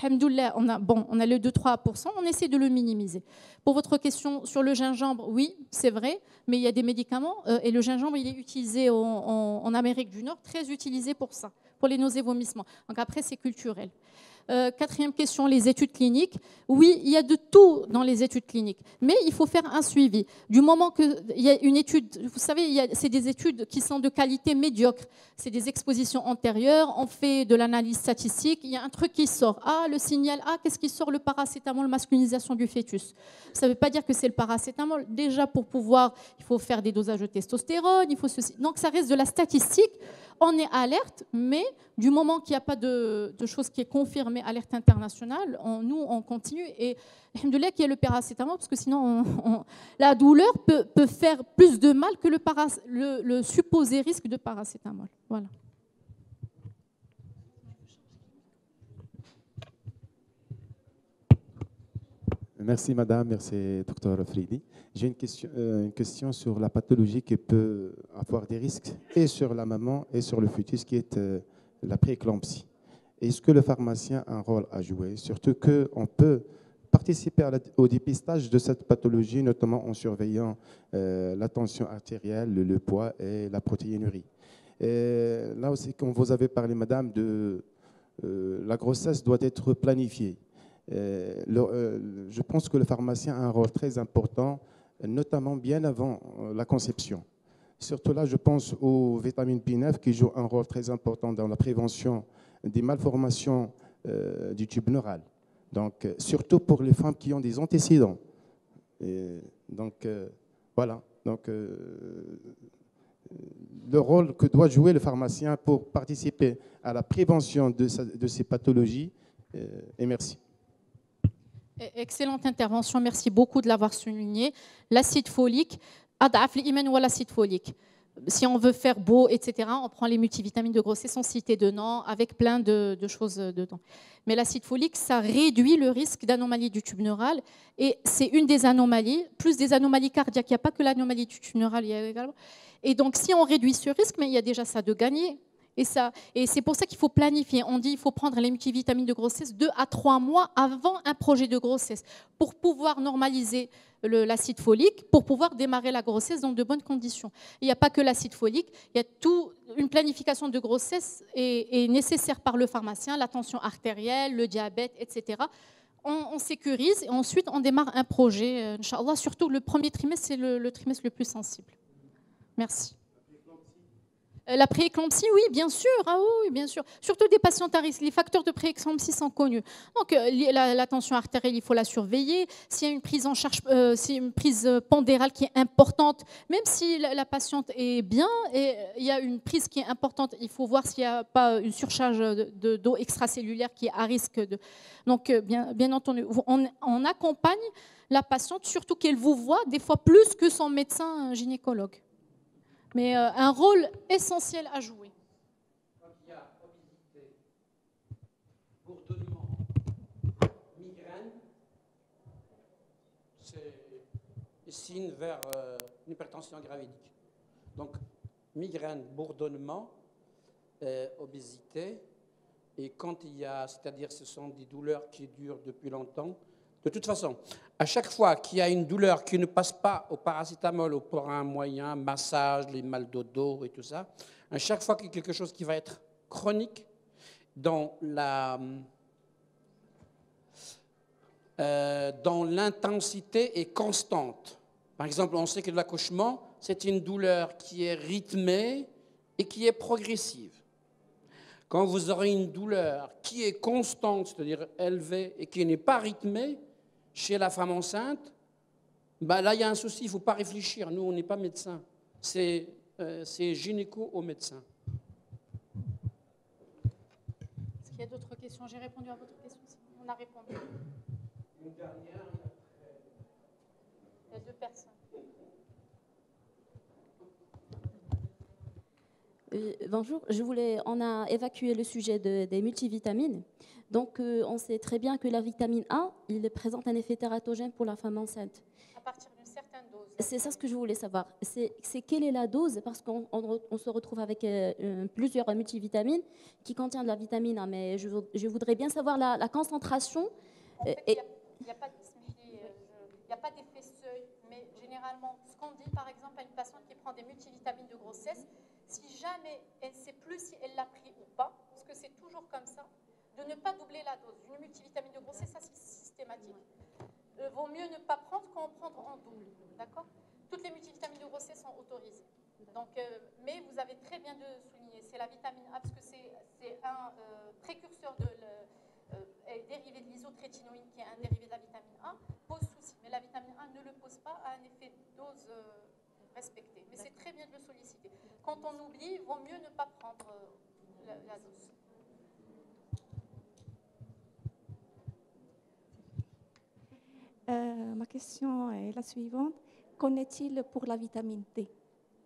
alhamdoulilah, on a le 2-3%, on essaie de le minimiser. Pour votre question sur le gingembre, oui, c'est vrai, mais il y a des médicaments et le gingembre, il est utilisé en Amérique du Nord, très utilisé pour ça, pour les nausées et vomissements. Donc après, c'est culturel. Quatrième question, les études cliniques. Oui, il y a de tout dans les études cliniques, mais il faut faire un suivi. Du moment qu'il y a une étude, vous savez, c'est des études qui sont de qualité médiocre. C'est des expositions antérieures, on fait de l'analyse statistique, il y a un truc qui sort. Ah, le signal, qu'est-ce qui sort? Le paracétamol, masculinisation du fœtus. Ça ne veut pas dire que c'est le paracétamol. Déjà, pour pouvoir, il faut faire des dosages de testostérone, il faut ceci. Donc, ça reste de la statistique. On est alerte, mais du moment qu'il n'y a pas de chose qui est confirmée, alerte internationale, nous, on continue. Et alhamdoulilah qu'il y ait le paracétamol, parce que sinon, la douleur peut faire plus de mal que le supposé risque de paracétamol. Voilà. Merci madame, merci docteur Fridi. J'ai une question sur la pathologie qui peut avoir des risques et sur la maman et sur le fœtus qui est la prééclampsie. Est-ce que le pharmacien a un rôle à jouer? Surtout qu'on peut participer au dépistage de cette pathologie, notamment en surveillant la tension artérielle, le poids et la protéinurie. Et là aussi, quand vous avez parlé, madame, de la grossesse doit être planifiée. Je pense que le pharmacien a un rôle très important, notamment bien avant la conception. Surtout là, je pense aux vitamines B9 qui jouent un rôle très important dans la prévention des malformations du tube neural. Donc, surtout pour les femmes qui ont des antécédents. Donc, voilà. Donc, le rôle que doit jouer le pharmacien pour participer à la prévention de ces pathologies. Et merci. Excellente intervention, merci beaucoup de l'avoir souligné. L'acide folique, adaf l'iman ou l'acide folique. Si on veut faire beau, etc., on prend les multivitamines de grossesse, sont citées dedans, avec plein de choses dedans. Mais l'acide folique, ça réduit le risque d'anomalie du tube neural. Et c'est une des anomalies, plus des anomalies cardiaques. Il n'y a pas que l'anomalie du tube neural. Et donc, si on réduit ce risque, mais il y a déjà ça de gagner. Et c'est pour ça qu'il faut planifier. On dit qu'il faut prendre les multivitamines de grossesse 2 à 3 mois avant un projet de grossesse pour pouvoir normaliser l'acide folique, pour pouvoir démarrer la grossesse dans de bonnes conditions. Il n'y a pas que l'acide folique, il y a une planification de grossesse est nécessaire par le pharmacien, la tension artérielle, le diabète, etc. On sécurise et ensuite on démarre un projet, Inch'Allah. Surtout le premier trimestre, c'est le trimestre le plus sensible. Merci. La prééclampsie, oui, bien sûr. Ah oui, bien sûr. Surtout des patients à risque. Les facteurs de prééclampsie sont connus. Donc, la tension artérielle, il faut la surveiller. S'il y a une prise en charge, s'il y a une prise pondérale qui est importante, même si la patiente est bien, et il y a une prise qui est importante, il faut voir s'il n'y a pas une surcharge d'eau extracellulaire qui est à risque. Donc, bien entendu, on accompagne, la patiente, surtout qu'elle vous voit des fois plus que son médecin gynécologue. Mais un rôle essentiel à jouer. Quand il y a obésité, bourdonnement, migraine, c'est signe vers une hypertension gravidique. Donc, migraine, bourdonnement, obésité, et quand il y a, c'est-à-dire ce sont des douleurs qui durent depuis longtemps, de toute façon, à chaque fois qu'il y a une douleur qui ne passe pas au paracétamol ou pour un moyen, massage, les mal de dos et tout ça, à chaque fois qu'il y a quelque chose qui va être chronique, dans l'intensité est constante. Par exemple, on sait que l'accouchement, c'est une douleur qui est rythmée et qui est progressive. Quand vous aurez une douleur qui est constante, c'est-à-dire élevée, et qui n'est pas rythmée, chez la femme enceinte, ben là, il y a un souci, il ne faut pas réfléchir. Nous, on n'est pas médecin. C'est gynéco au médecin. Est-ce qu'il y a d'autres questions? J'ai répondu à votre question. On a répondu. Une dernière. Il y a 2 personnes. Bonjour, on a évacué le sujet des multivitamines. Donc, on sait très bien que la vitamine A, il présente un effet tératogène pour la femme enceinte. À partir d'une certaine dose. C'est ça ce que je voulais savoir. C'est quelle est la dose? Parce qu'on se retrouve avec plusieurs multivitamines qui contiennent de la vitamine A. Mais je voudrais bien savoir la concentration. En fait, il n'y a pas d'effet seuil. Mais généralement, ce qu'on dit, par exemple, à une patiente qui prend des multivitamines de grossesse, si jamais elle ne sait plus si elle l'a pris ou pas, parce que c'est toujours comme ça, de ne pas doubler la dose. Une multivitamine de grossesse, ça c'est systématique. Vaut mieux ne pas prendre qu'en prendre en double. D'accord? Toutes les multivitamines de grossesse sont autorisées. Donc, mais vous avez très bien de souligner, c'est la vitamine A, parce que c'est un précurseur dérivé de l'isotrétinoïne, qui est un dérivé de la vitamine A, pose souci. Mais la vitamine A ne le pose pas à un effet dose respecté. Mais c'est très bien de le solliciter. Quand on oublie, il vaut mieux ne pas prendre la dose. Ma question est la suivante. Qu'en est-il pour la vitamine D?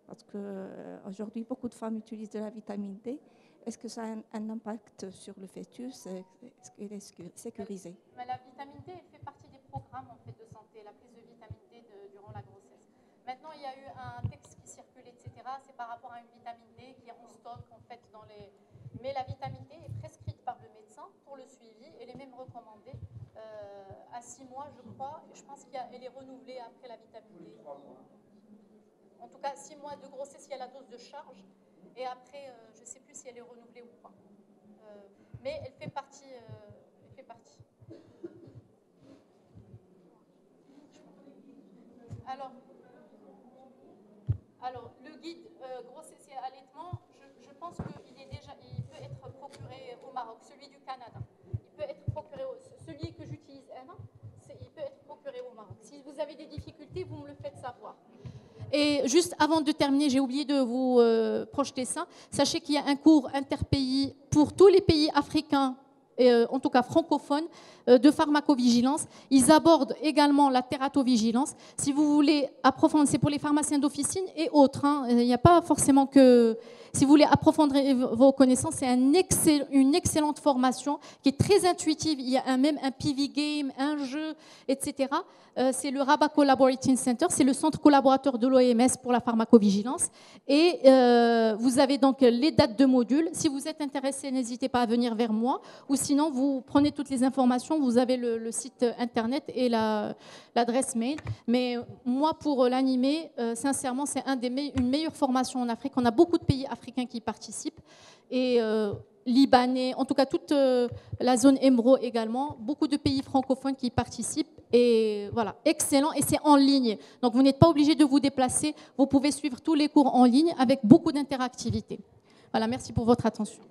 Parce qu'aujourd'hui, beaucoup de femmes utilisent de la vitamine D. Est-ce que ça a un impact sur le fœtus? Est-ce qu'elle est sécurisée? Mais la vitamine D, elle fait partie des programmes en fait, de santé, la prise de vitamine D durant la grossesse. Maintenant, il y a eu un texte qui circule, etc. C'est par rapport à une vitamine D qui est en stock en fait dans les. Mais la vitamine D est prescrite par le médecin pour le suivi. Elle est même recommandée à 6 mois, je crois. Je pense qu'elle est renouvelée après la vitamine D. En tout cas, 6 mois de grossesse, il y a la dose de charge. Et après, je ne sais plus si elle est renouvelée ou pas. Mais elle fait partie. Alors, le guide grossesse et allaitement, je pense qu'il peut être procuré au Maroc, celui du Canada. Il peut être procuré celui que j'utilise, il peut être procuré au Maroc. Si vous avez des difficultés, vous me le faites savoir. Et juste avant de terminer, j'ai oublié de vous projeter ça. Sachez qu'il y a un cours interpays pour tous les pays africains, en tout cas francophones, de pharmacovigilance. Ils abordent également la tératovigilance. Si vous voulez approfondir, c'est pour les pharmaciens d'officine et autres. Il n'y a pas forcément que... Si vous voulez approfondir vos connaissances, c'est une excellente formation qui est très intuitive. Il y a même un PV game, un jeu, etc. C'est le Rabat Collaborating Center, c'est le centre collaborateur de l'OMS pour la pharmacovigilance. Et vous avez donc les dates de modules. Si vous êtes intéressé, n'hésitez pas à venir vers moi. Ou sinon, vous prenez toutes les informations. Vous avez le site internet et l'adresse mail. Mais moi, pour l'animer, sincèrement, c'est une meilleure formation en Afrique. On a beaucoup de pays africains qui participent. Et Libanais, en tout cas toute la zone Emro également, beaucoup de pays francophones qui participent. Et voilà, excellent. Et c'est en ligne. Donc, vous n'êtes pas obligé de vous déplacer. Vous pouvez suivre tous les cours en ligne avec beaucoup d'interactivité. Voilà, merci pour votre attention.